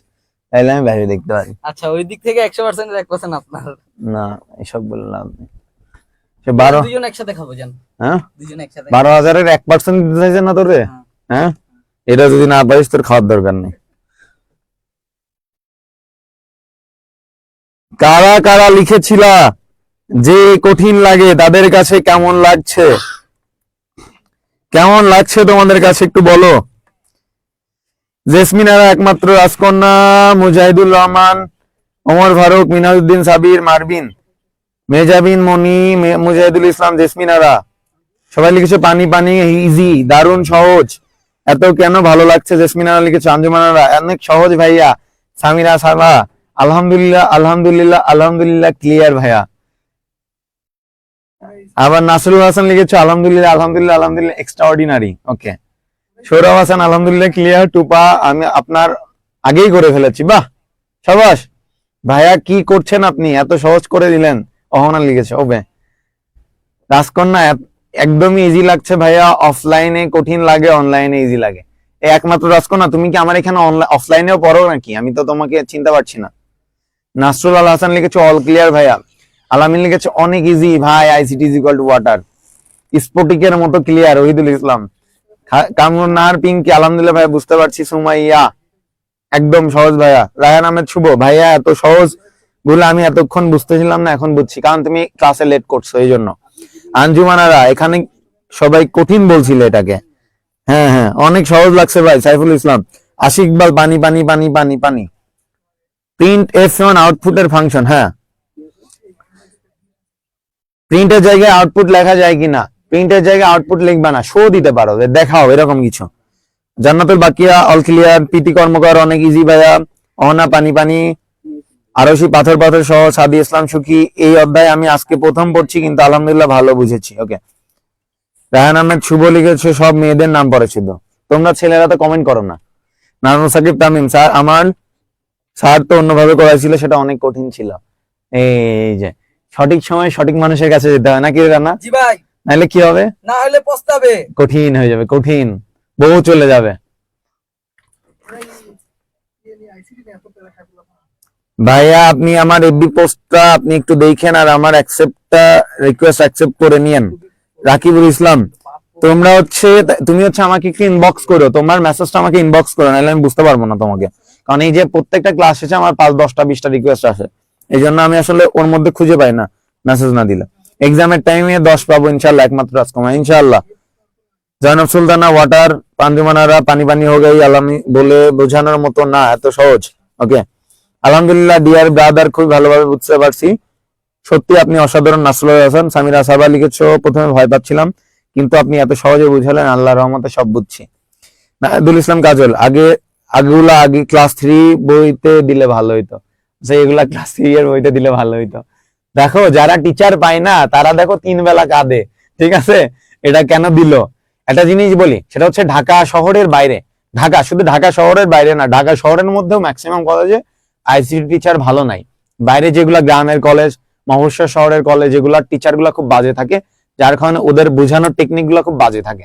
তাহলে আমি বাইরে দেখতে পারি। আচ্ছা ওই দিক থেকে 100% এর 1% আপনার। না এসব বলে লাভ নেই। সে 12, দুজন একসাথে খাবো, জান হ্যাঁ দুজন একসাথে। 12,000 1% দিতে চাইছে না তোরে, হ্যাঁ এটা যদি না পারিস তোর খাওয়ার দরকার নেই। কারা কারা লিখেছিলা যে কঠিন লাগে, তাদের কাছে কেমন লাগছে, কেমন লাগছে তোমাদের কাছে একটু বলো। জেসমিনারা একমাত্র রাজকন্যা, মুজাহিদুর রহমান, ওমর ফারুক, মিনাজউদ্দিন সাবির, মারবিন, মেজাবিন, মনি, মুজাহিদুল ইসলাম, জেসমিনারা সবাই লিখেছে পানি পানি, ইজি, দারুণ সহজ, এত কেন ভালো লাগছে। জেসমিনারা লিখেছে, আঞ্জুমানারা অনেক সহজ ভাইয়া, সামিরা সাবা আলহামদুলিল্লাহ আলহামদুলিল্লাহ আলহামদুলিল্লাহ ক্লিয়ার ভাইয়া। আবার নাসরুল হাসান লিখেছে আলহামদুলিল্লাহ আলহামদুলিল্লাহ আলহামদুলিল্লাহ এক্সট্রা অর্ডিনারি, ওকে। সৌরভ হাসান আলহামদুলিল্লাহ ক্লিয়ার, টুপা আমি আপনার আগেই করে ফেলেছি, বাহ সাবাস ভাইয়া, কি করছেন আপনি, এত সহজ করে দিলেন। অহনা লিখেছে ওবে, রাজকন্যা একদমই ইজি লাগছে ভাইয়া, অফলাইনে কঠিন লাগে, অনলাইনে ইজি লাগে। একমাত্র রাজকন্যা, তুমি কি আমার এখানে অফলাইনেও পড়ো নাকি, আমি তো তোমাকে চিনতে পারছি না। নাসরুল আল হাসান লিখেছে অল ক্লিয়ার ভাইয়া। আলামিন লিখেছে অনেক ইজি ভাই, ICT is equal to water, স্ফটিকের মতো ক্লিয়ার। ওহিদুল ইসলাম, কামরুন্নাহার পিঙ্কি আলহামদুলিল্লাহ ভাইয়া বুঝতে পারছি। সুমাইয়া একদম সহজ ভাইয়া। রায়হান আহমেদ শুভ ভাইয়া, এত সহজ বলে আমি এতক্ষণ বুঝতেছিলাম না, এখন বুঝছি, কারণ তুমি ক্লাসে লেট করছো এই জন্য। আঞ্জুমানারা এখানে সবাই কঠিন বলছিল এটাকে, হ্যাঁ হ্যাঁ অনেক সহজ লাগছে ভাই। সাইফুল ইসলাম, আশিক ইকবাল পানি পানি পানি পানি পানি। প্রিন্ট F1 আউটপুটের ফাংশন, হ্যাঁ প্রিন্টের জায়গায় আউটপুট লেখা যায় কিনা, প্রিন্টের জায়গায় আউটপুট লিখবা না, শো দিতে পারো, দেখাও এরকম কিছু। জান্নাতুল বাকিয়া অল ক্লিয়ার, পিটি কর্মকার অনেক ইজি ভাইয়া। অহনা পানি পানি, আরশি পাথর পাথর সহ, সাদি ইসলাম সুখী এই অধ্যায় আমি আজকে প্রথম পড়ছি কিন্তু আলহামদুলিল্লাহ ভালো বুঝেছি, ওকে। রায়হান আহমেদ শুভ লিখেছে সব মেয়েদের নাম পড়ে শুধু, তোমরা ছেলেরা তো কমেন্ট করো না। নাজমুল সাকিব তামিম, স্যার আমার স্যার তো অন্যভাবে করাইছিল, সেটা অনেক কঠিন ছিল। এই যে সঠিক সময় সঠিক মানুষের কাছে যেতে হয় নাকি রানা, জি ভাই, নাহলে কি হবে, না হলে পস্তাবে, কঠিন হয়ে যাবে, কঠিন বহু চলে যাবে। ভাইয়া আপনি আমার এফবি পোস্টটা আপনি একটু দেখেন আর আমার রিকোয়েস্ট অ্যাকসেপ্ট করে নিয়েন। রাকিবুল ইসলাম, তোমরা হচ্ছে তুমি হচ্ছে আমাকে একটু ইনবক্স করো, তোমার মেসেজটা আমাকে ইনবক্স করো, নাহলে আমি বুঝতে পারবো না তোমাকে। কারণ এই যে প্রত্যেকটা ক্লাস শেষে আমার 5, 10টা, 20টা রিকোয়েস্ট আসে, এই জন্য আমি আসলে ওর মধ্যে খুঁজে পাই না মেসেজ না দিলে। এক্সামের টাইমে 10 পাবো ইনশাল্লাহ, একমাত্র রাজকুমার ইনশাল্লাহ। জয়নব সুলতানা ওয়াটার পাঞ্জুমানারা পানি পানি হয়ে গই আলামি বলে বোঝানোর মতো না, এত সহজ। ওকে, আলহামদুলিল্লাহ ডিয়ার ব্রাদার, খুব ভালোভাবে বুঝতে পারছি। সত্যি আপনি অসাধারণ। নাসরুল হাসান, সামিরা সাবা লিখেছো, প্রথমে ভয় পাচ্ছিলাম কিন্তু আপনি এত সহজে বুঝালেন, আল্লাহর রহমতে সব বুঝছি। নাহিদুল ইসলাম কাজল, আগে ক্লাস 3 বইতে দিলে ভালো হইতো। এগুলা ক্লাস 3 এর বইতে দিলে ভালো হইতো। দেখো যারা টিচার পায় না তারা দেখো 3 বেলা কাঁদে, ঠিক আছে? এটা কেন দিল? একটা জিনিস বলি, সেটা হচ্ছে ঢাকা শহরের বাইরে, শুধু ঢাকা শহরের বাইরে না, ঢাকা শহরের মধ্যেও ম্যাক্সিমাম কলেজে আইসিটি টিচার ভালো নাই। বাইরে যেগুলা গ্রামের কলেজ, মফস্বল শহরের কলেজ, যেগুলা টিচার গুলা খুব বাজে থাকে, যার কারণে ওদের বোঝানোর টেকনিক গুলা খুব বাজে থাকে,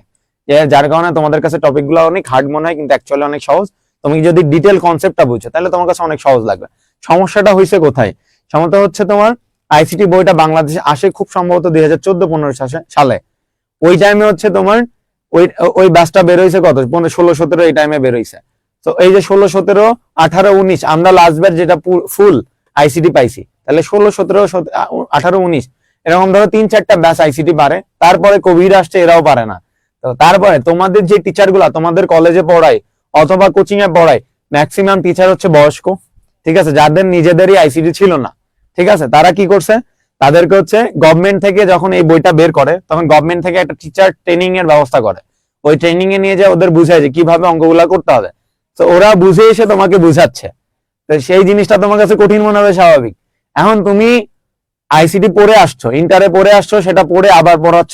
যার কারণে তোমাদের কাছে টপিক গুলো অনেক হার্ড মনে হয়, কিন্তু অ্যাকচুয়ালি অনেক সহজ। তুমি যদি ডিটেল কনসেপ্টটা বুঝছো তাহলে তোমার কাছে অনেক সহজ লাগবে। সমস্যাটা হয়েছে কোথায়? সমস্যা হচ্ছে তোমার আইসিটি বইটা বাংলাদেশে আসে খুব সম্ভবত 2014-15 সালে। ওই টাইমে হচ্ছে তোমার ওই ওই ব্যাচটা বের হয়েছে কত, 16-17 এই টাইমে বের হয়েছে। তো এই যে 16-17-18-19 আমরা লাস্ট ব্যাচ যেটা ফুল আইসিটি পাইছি, তাহলে 16-17-18-19 এরকম ধরো 3-4টা ব্যাচ আইসিটি পারে। তারপরে কোভিড আসছে, এরাও পারে না। তো তারপরে তোমাদের যে টিচার গুলা তোমাদের কলেজে পড়ায় অথবা কোচিং এ পড়ায়, ম্যাক্সিমাম টিচার হচ্ছে বয়স্ক, ঠিক আছে, যাদের নিজেদেরই আইসিটি ছিল না, ঠিক আছে। তারা কি করছে, তাদেরকে হচ্ছে গভর্নমেন্ট থেকে যখন এই বইটা বের করে, তখন গভর্নমেন্ট থেকে একটা টিচার ট্রেনিং এর ব্যবস্থা করে। ওই ট্রেনিং এ নিয়ে যায়, ওদের বুঝায় যে কিভাবে অঙ্কগুলা করতে হবে। তো ওরা বুঝে এসে তোমাকে বুঝাচ্ছে, তো সেই জিনিসটা তোমার কাছে কঠিন মনে হবে, স্বাভাবিক। এখন তুমি আইসিটি পড়ে আসছো, ইন্টারে পড়ে আসছো, সেটা পড়ে আবার পড়াচ্ছ,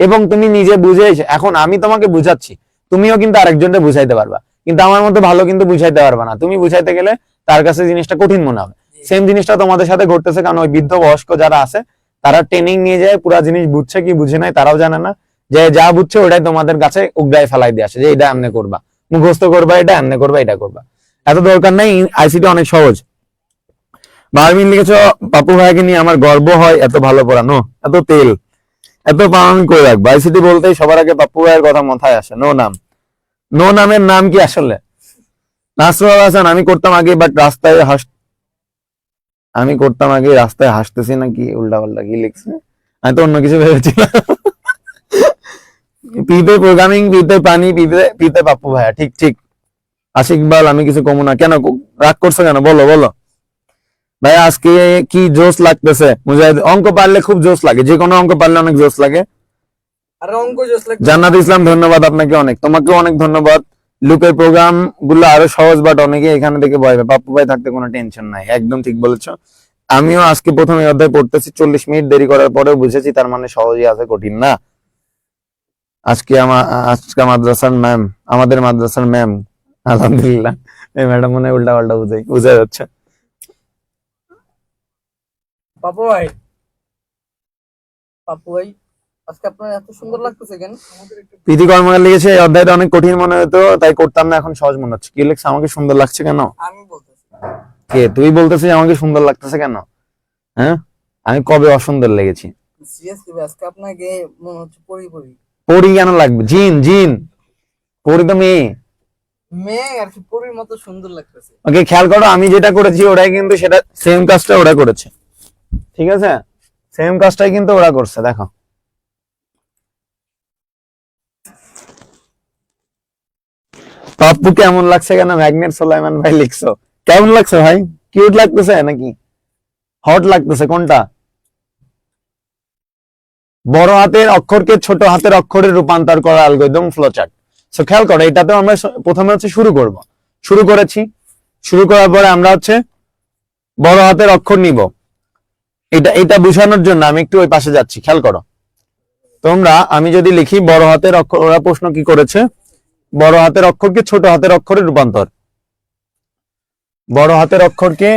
এবং তুমি নিজে বুঝে এসে এখন আমি তোমাকে বুঝাচ্ছি, তুমিও কিন্তু আরেকজনকে বুঝাইতে পারবা, কিন্তু আমার মতো ভালো কিন্তু বুঝাইতে পারবা না। তুমি বুঝাইতে গেলে তার কাছে জিনিসটা কঠিন মনে হবে। সেম জিনিসটা তোমাদের সাথে ঘটতেছে, কারণ ওই বৃদ্ধ বয়স্ক যারা আছে তারা ট্রেনিং নিয়ে যায়, পুরো জিনিস বুঝছে কি বুঝে নাই তারাও জানে না, যে যা বুঝছে ওটাই তোমাদের কাছে উগড়ায় ফেলাই দিয়ে আসে, যে এটা এমনি করবা, মুখস্থ করবা, এটা এমনি করবা, এটা করবা, এত দরকার নাই। আইসিটি অনেক সহজ। মারমিন লিখেছ, পাপু ভাইকে নিয়ে আমার গর্ব হয়, এত ভালো পড়ানো, এত তেল, এত পালন করে রাখবো। আইসিটি বলতেই সবার আগে পাপ্পু ভাইয়ের কথা মাথায় আসে। নো নামের নাম কি আসলে? নাসরুল হাসান, আমি করতাম আগে রাস্তায় হাসতেছি নাকি উল্টা পাল্টা কি লিখছে, আমি তো অন্য কিছু ভেবেছিলাম। পিতে প্রোগ্রামিং, পিতে পানি, পিতে পাপ্পু ভাইয়া, ঠিক ঠিক। আশিক ইকবাল, আমি কিছু কমু না। কেন রাগ করছো কেন, বলো বলো। ভাই আজকে কি জোশ লাগতেছে মুজাহিদ, অঙ্ক পারলে খুব জোশ লাগে, যে কোনো অঙ্ক পারলে অনেক জোশ লাগে। আর অঙ্ক জোস লাগবে। জান্নাত ইসলাম, ধন্যবাদ আপনাকে অনেক, তোমাকেও অনেক ধন্যবাদ। লুপের প্রোগ্রাম গুলো আরো সহজ, বাট অনেকে এখানে থেকে ভয় পায়। পাপ্পু ভাই থাকতে কোনো টেনশন নাই, একদম ঠিক বলেছো। আমিও আজকে প্রথম এই অধ্যায় পড়তেছি, 40 মিনিট দেরি করার পরেও বুঝেছি, তার মানে সহজই আছে, কঠিন না। আজকে আমাদের মাদ্রাসার ম্যাম, আলহামদুলিল্লাহ, এই ম্যাডাম মনে হয় উল্টা পাল্টা বুঝা যাচ্ছে। পাপু ভাই, আজকে আপনার এত সুন্দর লাগতেছে কেন? প্রীতি কর্মকার লিখেছে, এই অধ্যায়টা অনেক কঠিন মনে হতো, তাই করতাম না, এখন সহজ মনে হচ্ছে। কি লিখছে, আমাকে সুন্দর লাগছে কেন? আমি বলতেছি। কে তুই বলতেছিস আমাকে সুন্দর লাগতেছে কেন? হ্যাঁ, আমি কবে অসুন্দর লেগেছি? সিরিয়াসলি আজকে আপনাকে মনে হচ্ছে পরি পরি। পরি কেন লাগবে? জিন পরি তো মেয়ে। মেয়ে আর কি পরির মতো সুন্দর লাগতেছে। ওকে, খেয়াল করো, আমি যেটা করেছি ওরাই কিন্তু সেটা সেম কাজটা ওরা করেছে, ঠিক আছে? সেম কাজটাই কিন্তু ওরা করছে, দেখো। পাপ্পু কেমন লাগছে কেন, ম্যাগনেট সোলাইমান ভাই লিখছো। কেমন লাগছে ভাই? কিউট লাগতেছে নাকি হট লাগতেছে, কোনটা? বড় হাতের অক্ষরকে ছোট হাতের অক্ষরে রূপান্তর করা অ্যালগরিদম ফ্লোচার্ট। সো খেয়াল করো, এটাতে আমরা প্রথমে হচ্ছে শুরু করেছি। শুরু করার পরে আমরা হচ্ছে বড় হাতের অক্ষর নিব। এটা বোঝানোর জন্য আমি একটু ওই পাশে যাচ্ছি, খেয়াল করো তোমরা। আমি যদি লিখি বড় হাতের অক্ষর, ওরা প্রশ্ন কি করেছে, বড় হাতের অক্ষরকে ছোট হাতের অক্ষরে রূপান্তর। বড় হাতের অক্ষরকে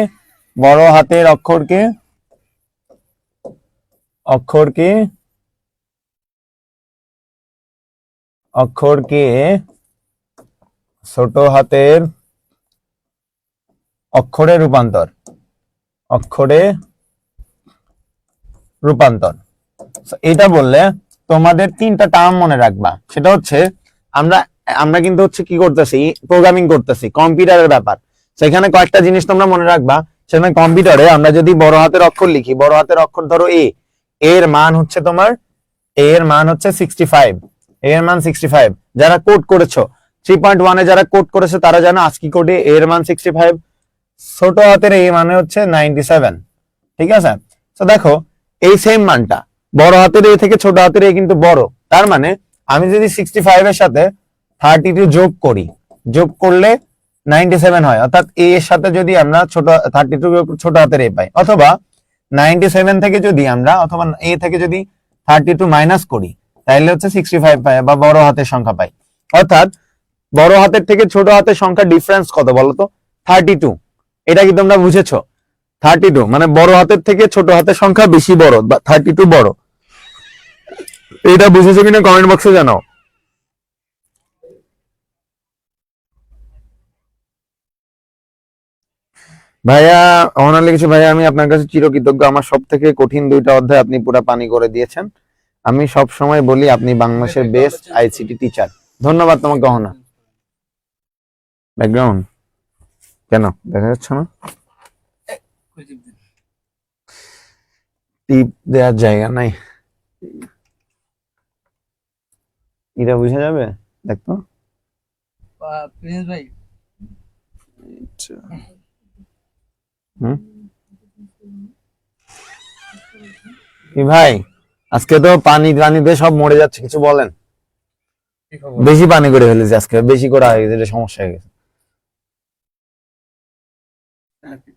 ছোট হাতের অক্ষরে রূপান্তর। অক্ষরে রূপান্তর। So, এটা বললে তোমাদের 3টা টার্ম মনে রাখবা। সেটা হচ্ছে আমরা আমরা কিন্তু হচ্ছে কি করতেছি, প্রোগ্রামিং করতেছি, কম্পিউটারের ব্যাপার। সেখানে কয়েকটা জিনিস তোমরা মনে রাখবা। সেখানে কম্পিউটারে আমরা যদি বড় হাতের অক্ষর লিখি, বড় হাতের অক্ষর ধরো এ, এর মান হচ্ছে তোমার, এর মান হচ্ছে 65, এর মান 65। যারা কোড করেছো 3.1 এ যারা কোড করেছো তারা জানো আজকি কোডে এর মান 65, ছোট হাতের এ মানে হচ্ছে 97। ঠিক আছে? তো দেখো এই সেম মানটা বড় হাতের এ থেকে ছোট হাতের এ কিন্তু বড়। তার মানে আমি যদি 65 এর সাথে 32 যোগ করি, যোগ করলে 97 হয়। অর্থাৎ এ এর সাথে যদি আমরা ছোট 32 ছোট হাতের এ পাই, অথবা 97 থেকে যদি আমরা, অথবা এ থেকে যদি 32 মাইনাস করি, তাহলে হচ্ছে 65 পাই বা বড় হাতের সংখ্যা পাই। অর্থাৎ বড় হাতের থেকে ছোট হাতের সংখ্যা ডিফারেন্স কত বলতো? 32। এটা কি তোমরা বুঝেছো? 32 মানে বড় হাতের থেকে ছোট হাতের সংখ্যা বেশি বড়, বা 32 বড়। এটা বুঝেছো কিনা কমেন্ট বক্সে জানাও। ভাইয়া অনার লিখেছে, ভাইয়া আমি আপনার কাছে চিরকৃতজ্ঞ, আমার সব থেকে কঠিন 2টা অধ্যায় আপনি পুরো পানি করে দিয়েছেন। আমি সব সময় বলি আপনি বাংলাদেশের বেস্ট আইসিটি টিচার। ধন্যবাদ তোমাকে অহনা। ব্যাকগ্রাউন্ড কেন দেখা যাচ্ছে না? টিপ দেওয়ার জায়গা নাই, এটা বুঝা যাবে দেখতো। প্রিন্স ভাই হুম কি ভাই, আজকে তো পানি পানিতে সব মরে যাচ্ছে, কিছু বলেন। কি খবর? বেশি পানি করে ফেলেছে আজকে, বেশি করা হয়ে গেছে, এটা সমস্যা হয়ে গেছে।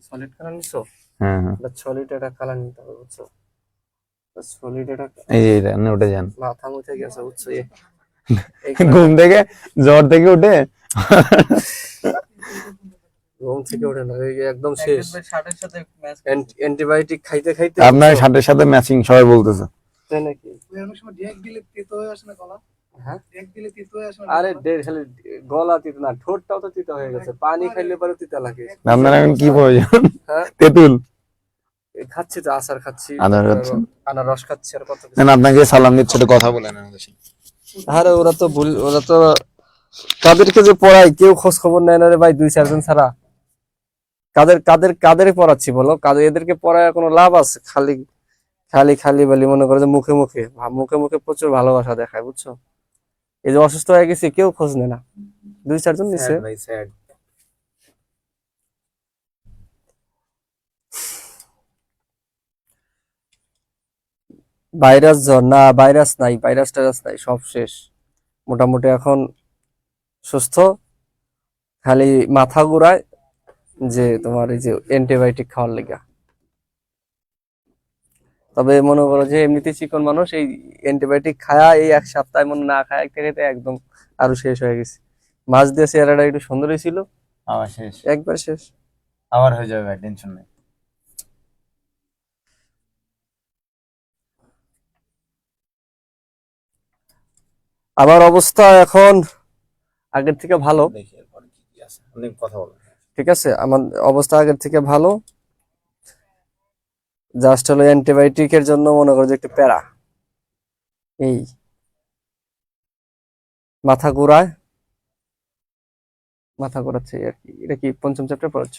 সলিড কালার নিছো? হ্যাঁ হ্যাঁ, সলিড একটা কালার নিতে হবে, বুঝছো? সলিড একটা এই যে এটা উঠে যান। মাথা মুথে গেছে, বুঝছো? ঘুম থেকে, জ্বর থেকে উঠে ঘুম থেকে ওঠে না, এই একদম শেষ। শার্টের সাথে ম্যাচ অ্যান্টিবায়োটিক খাইতে খাইতে আপনার বুঝছো? শার্টের সাথে ম্যাচিং সবাই বলতেছে। তাই নাকি? অনেক সময় ডেক দিলে তেতো হয়ে আসে না গলা? হ্যাঁ, ডেক দিলে তেতো হয়ে আসে না আরে গলা? খালি গলা তিতা না, ঠোঁটটাও তো তিতা হয়ে গেছে, পানি খাইলে পরে তিতা লাগে। আপনার এখন কি প্রয়োজন? হ্যাঁ, তেঁতুল এই খাচ্ছি তো, আচার খাচ্ছি, আনার তারপরে খাচ্ছেন? আনারস খাচ্ছি, আর কত কিছু। না, আপনাকে সালাম দিচ্ছে, তো কথা বলেন আমাদের সাথে। আরে ওরা তো ভুল, ওরা তো কাদেরকে যে পড়াই কেউ খোঁজ খবর নেয় না রে ভাই, 2-4 জন ছাড়া। কাদের কাদের কাদের পড়াচ্ছি বলো? কাদের এদেরকে পড়ায় কোনো লাভ আছে? খালি খালি খালি বলি, মনে করো যে মুখে মুখে মুখে মুখে প্রচুর ভালোবাসা দেখায়, বুঝছো? এই যে অসুস্থ হয়ে গেছি, কেউ খোঁজ নেয় না, 2-4 জন নিছে। ভাইরাস জ্বর না, ভাইরাস নাই, ভাইরাস টাইরাস নাই, সব শেষ মোটামুটি। এখন সুস্থ, খালি মাথা ঘুরায় যে তোমার এই যে অ্যান্টিবায়োটিক খাওয়ার লেগা। তবে মনে করো যে এমনিতে চিকন মানুষ, এই অ্যান্টিবায়োটিক খায়া এই 1 সপ্তাহ মনে না খায় একটা খেতে একদম আরো শেষ হয়ে গেছে। মাছ দিয়ে চেহারাটা একটু সুন্দরই ছিল, আবার শেষ, একবার শেষ। আবার হয়ে যাবে ভাই, টেনশন নেই। আমার অবস্থা এখন আগের থেকে ভালো, দেখি এরপরে কি কি আছে, আপনি কথা বলেন। ঠিক আছে? আমার অবস্থা আগের থেকে ভালো, জাস্ট হলো অ্যান্টিবায়োটিকের জন্য মনে করো যে একটু প্যারা, এই মাথা ঘুরায়, মাথা ঘোরাচ্ছে এই আর কি। এটা কি 5ম চ্যাপ্টার পড়াচ্ছ?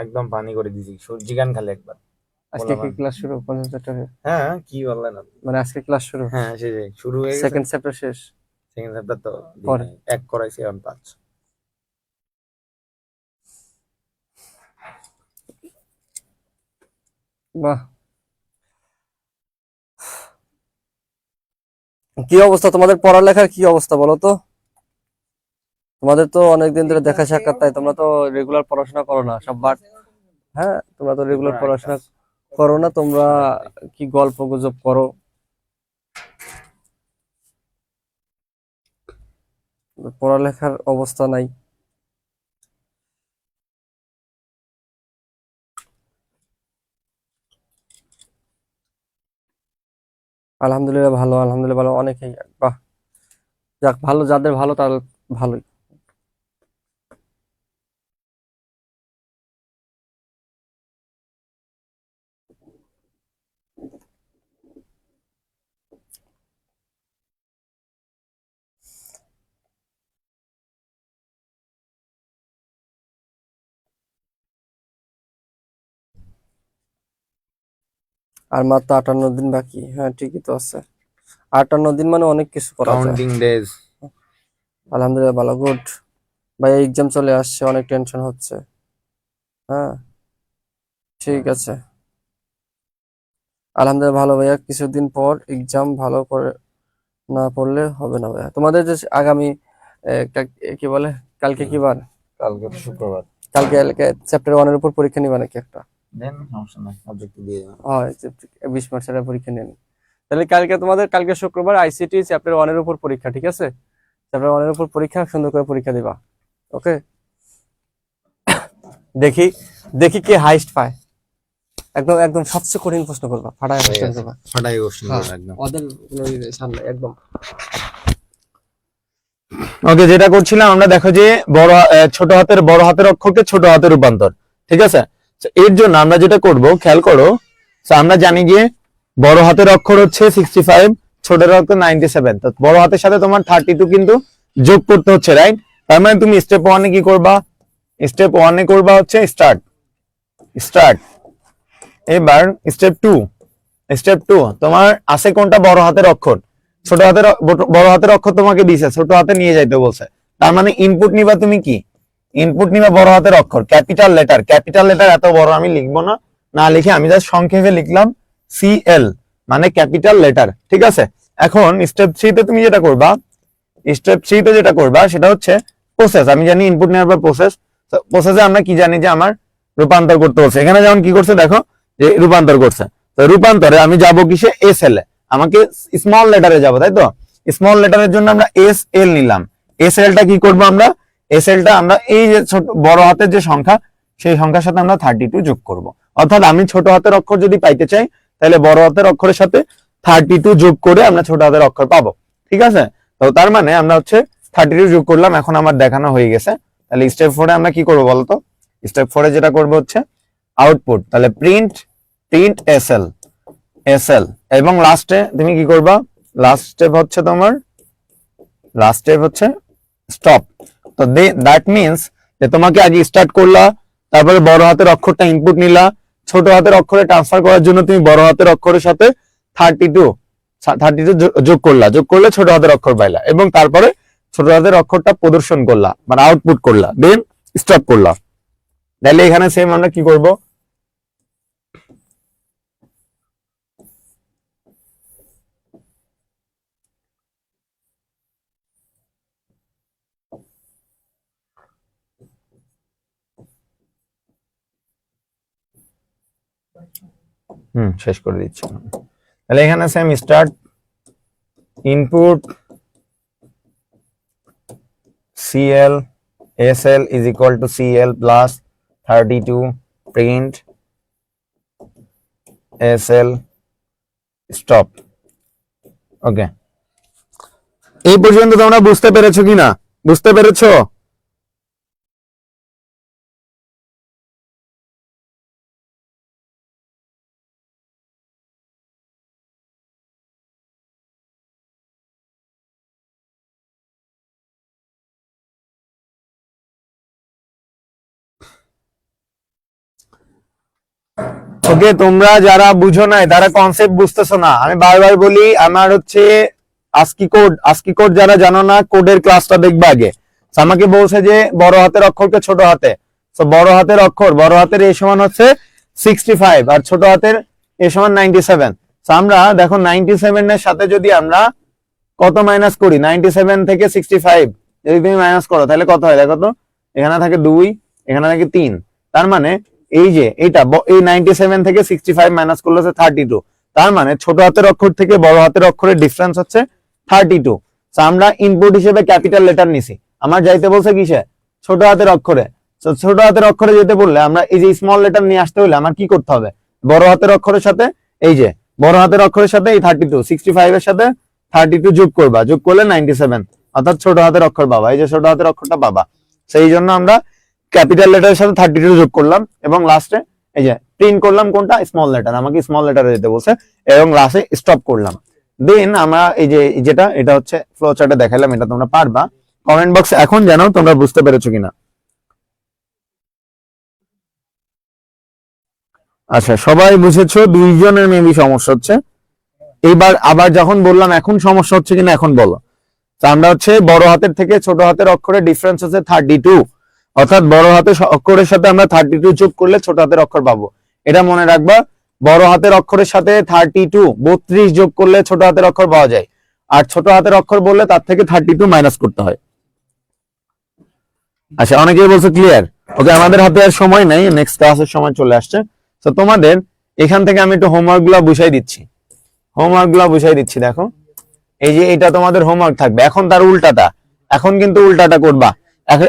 একদম পানি করে দিছি, সূর্যি গান খালি একবার। আজকে কি বললাম। ক্লাস শুরু? 5ম চ্যাপ্টারে হ্যাঁ, কি বললেন আপনি? মানে আজকে ক্লাস শুরু? হ্যাঁ, সেই শুরু হয়ে গেছে। 2nd চ্যাপ্টার শেষ? সেকেন্ড চ্যাপ্টার তো পরে। এক করাইছি, এখন 5। বাহ, কি অবস্থা তোমাদের পড়ালেখার? কি অবস্থা বলো তো? তোমাদের তো অনেকদিন ধরে দেখা সাক্ষাৎ, তাই তোমরা তো রেগুলার পড়াশোনা করো না সব বাট। হ্যাঁ, তোমরা তো রেগুলার পড়াশোনা করো না, তোমরা কি গল্প গুজব করো। পড়ালেখার অবস্থা নাই। আলহামদুলিল্লাহ ভালো, আলহামদুলিল্লাহ ভালো, অনেকেই। বাহ, যাক ভালো, যাদের ভালো তার ভালোই। আর মাত্র 58 দিন বাকি। হ্যাঁ ঠিকই তো আছে, 58 দিন মানে অনেক কিছু করা যায়। Counting days. আলহামদুলিল্লাহ ভালো, গুড। ভাই এক্সাম চলে আসছে, অনেক টেনশন হচ্ছে। হ্যাঁ ঠিক আছে, আলহামদুলিল্লাহ ভালো ভাইয়া। কিছুদিন পর এক্সাম, ভালো করে না পড়লে হবে না ভাইয়া। তোমাদের যে আগামী কি বলে, কালকে কি বার? কালকে তো শুক্রবার। কালকে চ্যাপ্টার 1 এর উপর পরীক্ষা নিবা নাকি একটা? দেন সমস্যা নাই, অবজেক্টিভ দিয়ে দেন। হয় 20 মার্চের পরীক্ষা নেন। তাহলে কালকে শুক্রবার আইসিটি চ্যাপ্টার 1 এর উপর পরীক্ষা, ঠিক আছে? চ্যাপ্টার 1 এর উপর পরীক্ষা, সুন্দর করে পরীক্ষা দিবা। ওকে, দেখি দেখি কে হাইস্ট পায়। একদম একদম সবচেয়ে কঠিন প্রশ্ন করবা, ফাটায় কোশ্চেন করবা। ফাটাই কোশ্চেন হ্যাঁ, একদম। ওদের কোনো সামনে একদম। ওকে, যেটা করছিলাম আমরা, দেখো যে ছোট হাতের বড় হাতের অক্ষরকে ছোট হাতের রূপান্তর, ঠিক আছে? তো এর জন্য আমরা যেটা করব, খেয়াল করো। তো আমরা জানি যে বড় হাতের অক্ষর হচ্ছে 65, ছোট হাতের অক্ষর 97। তো বড় হাতের সাথে তোমার 32 কিন্তু যোগ করতে হচ্ছে, রাইট? তার মানে তুমি স্টেপ 1 এ কি করবা? স্টেপ 1 এ করবা হচ্ছে স্টার্ট স্টার্ট। এবার স্টেপ 2 তোমার আছে কোনটা? বড় হাতের অক্ষর। বড় হাতের অক্ষর তোমাকে দিয়েছে, ছোট হাতে নিয়ে যাইতে বলছে। তার মানে ইনপুট নিবা তুমি কি? ইনপুট নিবা বড় হাতের অক্ষর, ক্যাপিটাল লেটার। ক্যাপিটাল লেটার এত বড় আমি লিখবো না, না লিখে আমি জাস্ট সংক্ষেপে লিখলাম সিএল, মানে ক্যাপিটাল লেটার, ঠিক আছে? এখন স্টেপ 3 তে তুমি যেটা করবা, সেটা হচ্ছে প্রসেস। আমি জানি ইনপুট নেওয়ার পর প্রসেসে আমরা কি জানি যে আমার রূপান্তর করতে হচ্ছে। এখানে যেমন কি করছে দেখো, যে রূপান্তর করছে। তো রূপান্তরে আমি যাব কিসে? এস এল এ। আমাকে স্মল লেটারে যাব, তাই তো? স্মল লেটারের জন্য আমরা এস এল নিলাম। এস এলটা কি করব আমরা? এস এলটা আমরা এই যে ছোট বড় হাতের যে সংখ্যা, সেই সংখ্যার সাথে আমরা 32 যোগ করব। অর্থাৎ আমি ছোট হাতের অক্ষর যদি পাইতে চাই, তাহলে বড় হাতের অক্ষরের সাথে 32 যোগ করে আমরা ছোট হাতের অক্ষর পাবো, ঠিক আছে? তো তার মানে আমরা হচ্ছে 32 যোগ করলাম, এখন আমার দেখানো হয়ে গেছে। তাহলে স্টেপ 4 এ আমরা কি করবো বলতো? স্টেপ 4 এ যেটা করবো হচ্ছে আউটপুট। তাহলে প্রিন্ট এসএল, এবং লাস্টে তুমি কি করবা? লাস্ট স্টেপ হচ্ছে স্টপ। তো দ্যাট মিন্স যে তোমাকে আগে স্টার্ট করলা, তারপরে বড় হাতের অক্ষরটা ইনপুট নিলা, ছোট হাতের অক্ষরে ট্রান্সফার করার জন্য তুমি বড় হাতের অক্ষরের সাথে 32 যোগ করলে ছোট হাতের অক্ষর পাইলা, এবং তারপরে ছোট হাতের অক্ষরটা প্রদর্শন করলা, মানে আউটপুট করলা, দেন স্টপ করলা। তাহলে এখানে সেম আমরা কি করব? শেষ করে দিচ্ছি। তাহলে এখানে same start, input CL SL is equal to CL plus 32, print SL, stop. ওকে, এই পর্যন্ত তোমরা বুঝতে পেরেছো কিনা? বুঝতে পেরেছো? ওকে, তোমরা যারা বুঝো নাই তারা কনসেপ্ট বুঝতেছো না। আমি বারবার বলি, আমার হচ্ছে আস্কি কোড যারা জানো না, কোডের ক্লাসটা দেখবে আগে। আমাকে বলছে যে বড় হাতের অক্ষরকে ছোট হাতে, তো বড় হাতের এ সমান হচ্ছে 65 আর ছোট হাতের এ সমান 97। আমরা দেখো 97 এর সাথে যদি আমরা কত মাইনাস করি, 97 থেকে 65 যদি তুমি মাইনাস করো, তাহলে কত হয় দেখো তো? এখানে থাকে 2, এখানে থাকে 3। তার মানে এই যে এইটা, এই 97 থেকে 65 মাইনাস করলে হচ্ছে 32। তার মানে ছোট হাতের অক্ষর থেকে বড় হাতের অক্ষরের ডিফারেন্স হচ্ছে 32। আমরা ইনপুট হিসেবে ক্যাপিটাল লেটার নিছি, আমার যাইতে বলছে কিসে? ছোট হাতের অক্ষরে। ছোট হাতের অক্ষরে যেতে বললে আমরা এই যে স্মল লেটার নিয়ে আসতে হলে আমার কি করতে হবে? বড় হাতের অক্ষরের সাথে বড় হাতের অক্ষরের সাথে এই 32, 65 এর সাথে 32 যোগ করবা, যোগ করলে 97, অর্থাৎ ছোট হাতের অক্ষর পাবা। এই যে ছোট হাতের অক্ষরটা পাবা, সেই জন্য আমরা ক্যাপিটাল লেটারের সাথে 32 যোগ করলাম, এবং লাস্টে এই যে প্রিন্ট করলাম কোনটা? স্মল লেটার, আমাকে স্মল লেটারে যেতে বলছে, এবং লাস্টে স্টপ করলাম। দেন আমরা এই যে এটা হচ্ছে ফ্লো চার্টে দেখালাম, এটা তোমরা পারবা। কমেন্ট বক্সে এখন জানাও তোমরা বুঝতে পেরেছো কিনা। আচ্ছা সবাই বুঝেছো, দুইজনের মেবি সমস্যা হচ্ছে। এইবার আবার যখন বললাম এখন সমস্যা হচ্ছে কিনা এখন বলো। তো আমরা হচ্ছে বড় হাতের থেকে ছোট হাতের অক্ষরের ডিফারেন্স আছে 32, অর্থাৎ বড় হাতের অক্ষরের সাথে আমরা 32 যোগ করলে ছোট হাতের অক্ষর পাবো। এটা মনে রাখবা, বড় হাতের অক্ষরের সাথে 32 যোগ করলে ছোট হাতের অক্ষর পাওয়া যায়, আর ছোট হাতের অক্ষর বললে তার থেকে 32 মাইনাস করতে হয়। আচ্ছা অনেকেই বলছে ক্লিয়ার। ওকে, আমাদের হাতে আর সময় নাই, নেক্সট ক্লাসের সময় চলে আসছে। তো তোমাদের এখান থেকে আমি একটু হোমওয়ার্ক গুলা বুঝাই দিচ্ছি। দেখো এই যে এটা তোমাদের হোমওয়ার্ক থাকবে। এখন তার উল্টাটা, এখন কিন্তু উল্টাটা করবা।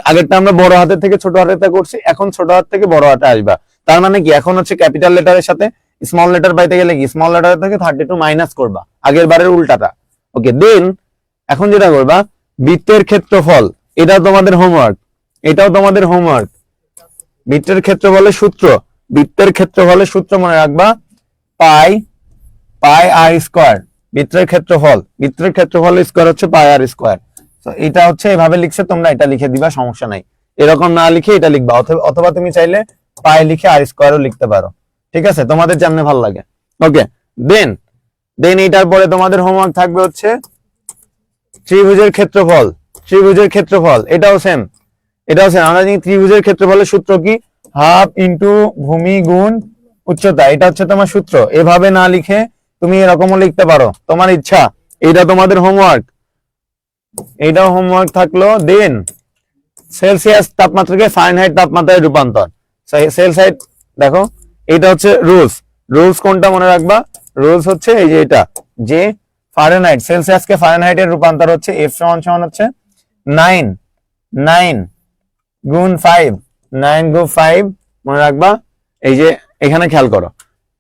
আগেরটা আমরা বড় হাতের থেকে ছোট হাতেরটা করছি, এখন ছোট হাত থেকে বড় হাতে আসবা। তার মানে কি, এখন হচ্ছে ক্যাপিটাল লেটারের সাথে স্মল লেটার পাইতে গেলে কি স্মল লেটার থেকে 32 মাইনাস করবা, আগের বারের উল্টাটা। ওকে, দেন এখন যেটা করবা, বৃত্তের ক্ষেত্রফল, এটাও তোমাদের হোমওয়ার্ক, বৃত্তের ক্ষেত্রফলের সূত্র মনে রাখবা, পাই আর স্কয়ার। বৃত্তের ক্ষেত্রফলের স্কয়ার হচ্ছে পাই আর স্কয়ার। তো এটা হচ্ছে এভাবে লিখছে, তোমরা এটা লিখে দিবা, সমস্যা নাই। এরকম না লিখে এটা লিখবা, অথবা তুমি চাইলে পাই লিখে আর স্কয়ারও লিখতে পারো, ঠিক আছে, তোমাদের যেমন ভালো লাগে। ওকে, দেন এটার পরে তোমাদের হোমওয়ার্ক থাকবে হচ্ছে ত্রিভুজের ক্ষেত্রফল। এটাও সেম। আমরা জানি ত্রিভুজের ক্ষেত্রফলের সূত্র কি, হাফ ইন্টু ভূমি গুণ উচ্চতা। এটা হচ্ছে তোমার সূত্র। এভাবে না লিখে তুমি এরকমও লিখতে পারো, তোমার ইচ্ছা। এটা তোমাদের হোমওয়ার্ক, এইটাও হোমওয়ার্ক থাকলো। দেন সেলসিয়াস তাপমাত্রাকে ফারেনহাইট তাপমাত্রায় রূপান্তর। সেলসিয়াস দেখো, এটা হচ্ছে রুলস কোনটা মনে রাখবা, রুলস হচ্ছে এই যে এটা, যে ফারেনহাইট, সেলসিয়াসকে ফারেনহাইটের রূপান্তর হচ্ছে এফ সমান হচ্ছে 9 গুণ 5 মনে রাখবা। এই যে এখানে খেয়াল করো,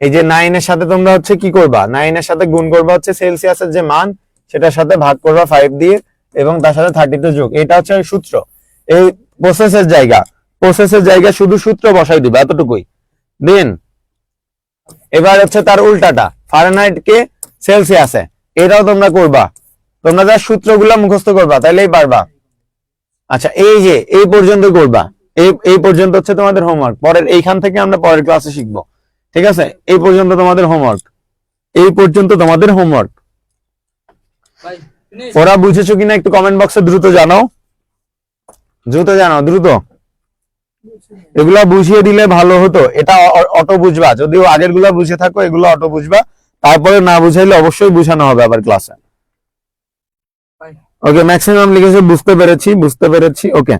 এই যে 9 এর সাথে তোমরা হচ্ছে কি করবা, 9 এর সাথে গুণ করবা হচ্ছে সেলসিয়াসের যে মান, সেটার সাথে ভাগ করবা 5 দিয়ে, এবং তার সাথে 32 যোগ। এটা হচ্ছে সূত্র। এই প্রসেসের জায়গা শুধু সূত্র বসাই দিবা, এতটুকুই। দেন এবার হচ্ছে তার উল্টাটা, ফারেনহাইট কে সেলসিয়াসে, এটাও তোমরা করবা। তোমরা যা সূত্রগুলো মুখস্থ করবা তাইলেই পারবা। আচ্ছা, এই যে এই পর্যন্ত করবা, এই পর্যন্ত হচ্ছে তোমাদের হোমওয়ার্ক। পরের এইখান থেকে আমরা পরের ক্লাসে শিখবো, ঠিক আছে। এই পর্যন্ত তোমাদের হোমওয়ার্ক। ভাই finish? ওরা বুঝেছো কিনা একটু কমেন্ট বক্সে দ্রুত জানাও। এগুলা বুঝিয়ে দিলে ভালো হতো, এটা অটো বুঝবা। যদিও আগের গুলা বুঝে থাকো, এগুলো অটো বুঝবা। তারপরে না বুঝাইলে অবশ্যই বুঝানো হবে আবার ক্লাসে। ভাই ওকে, ম্যাক্সিমাম লিখেছে বুঝতে পেরেছি। ওকে,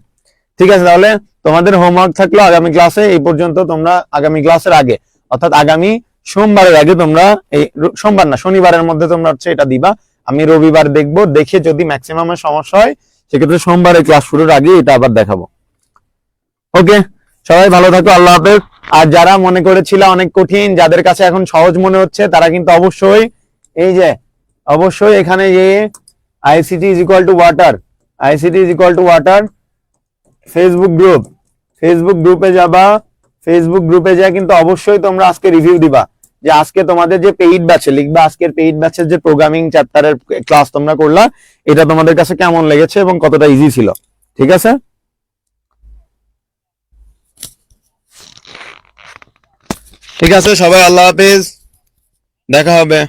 ঠিক আছে, তাহলে তোমাদের হোমওয়ার্ক থাকলো আগামী ক্লাসে। এই পর্যন্ত তোমরা আগামী ক্লাসের আগে, অর্থাৎ আগামী সোমবারের আগে, তোমরা এই সোমবার না শনিবারের মধ্যে তোমরা হচ্ছে এটা দিবা। আমি রবিবার দেখবো, দেখে যদি ম্যাক্সিমামের সমস্যা হয় সেক্ষেত্রে সোমবারের ক্লাস শুরুর আগে এটা আবার দেখাবো। ওকে, সবাই ভালো থাকো, আল্লাহ হাফেজ। আর যারা মনে করেছিল অনেক কঠিন, যাদের কাছে এখন সহজ মনে হচ্ছে, তারা কিন্তু অবশ্যই এখানে যে ICT is equal to water Facebook গ্রুপে যাবা। ফেসবুক গ্রুপে যা কিন্তু অবশ্যই তোমরা আজকে রিভিউ দিবা, যে আজকে তোমাদের যে পেইড ব্যাচে লিখবা, আজকের পেইড ব্যাচের যে প্রোগ্রামিং চ্যাপ্টারের ক্লাস তোমরা করলা, এটা তোমাদের কাছে কেমন লেগেছে এবং কতটা ইজি ছিল, ঠিক আছে। ঠিক আছে সবাই, আল্লাহ হাফেজ, দেখা হবে।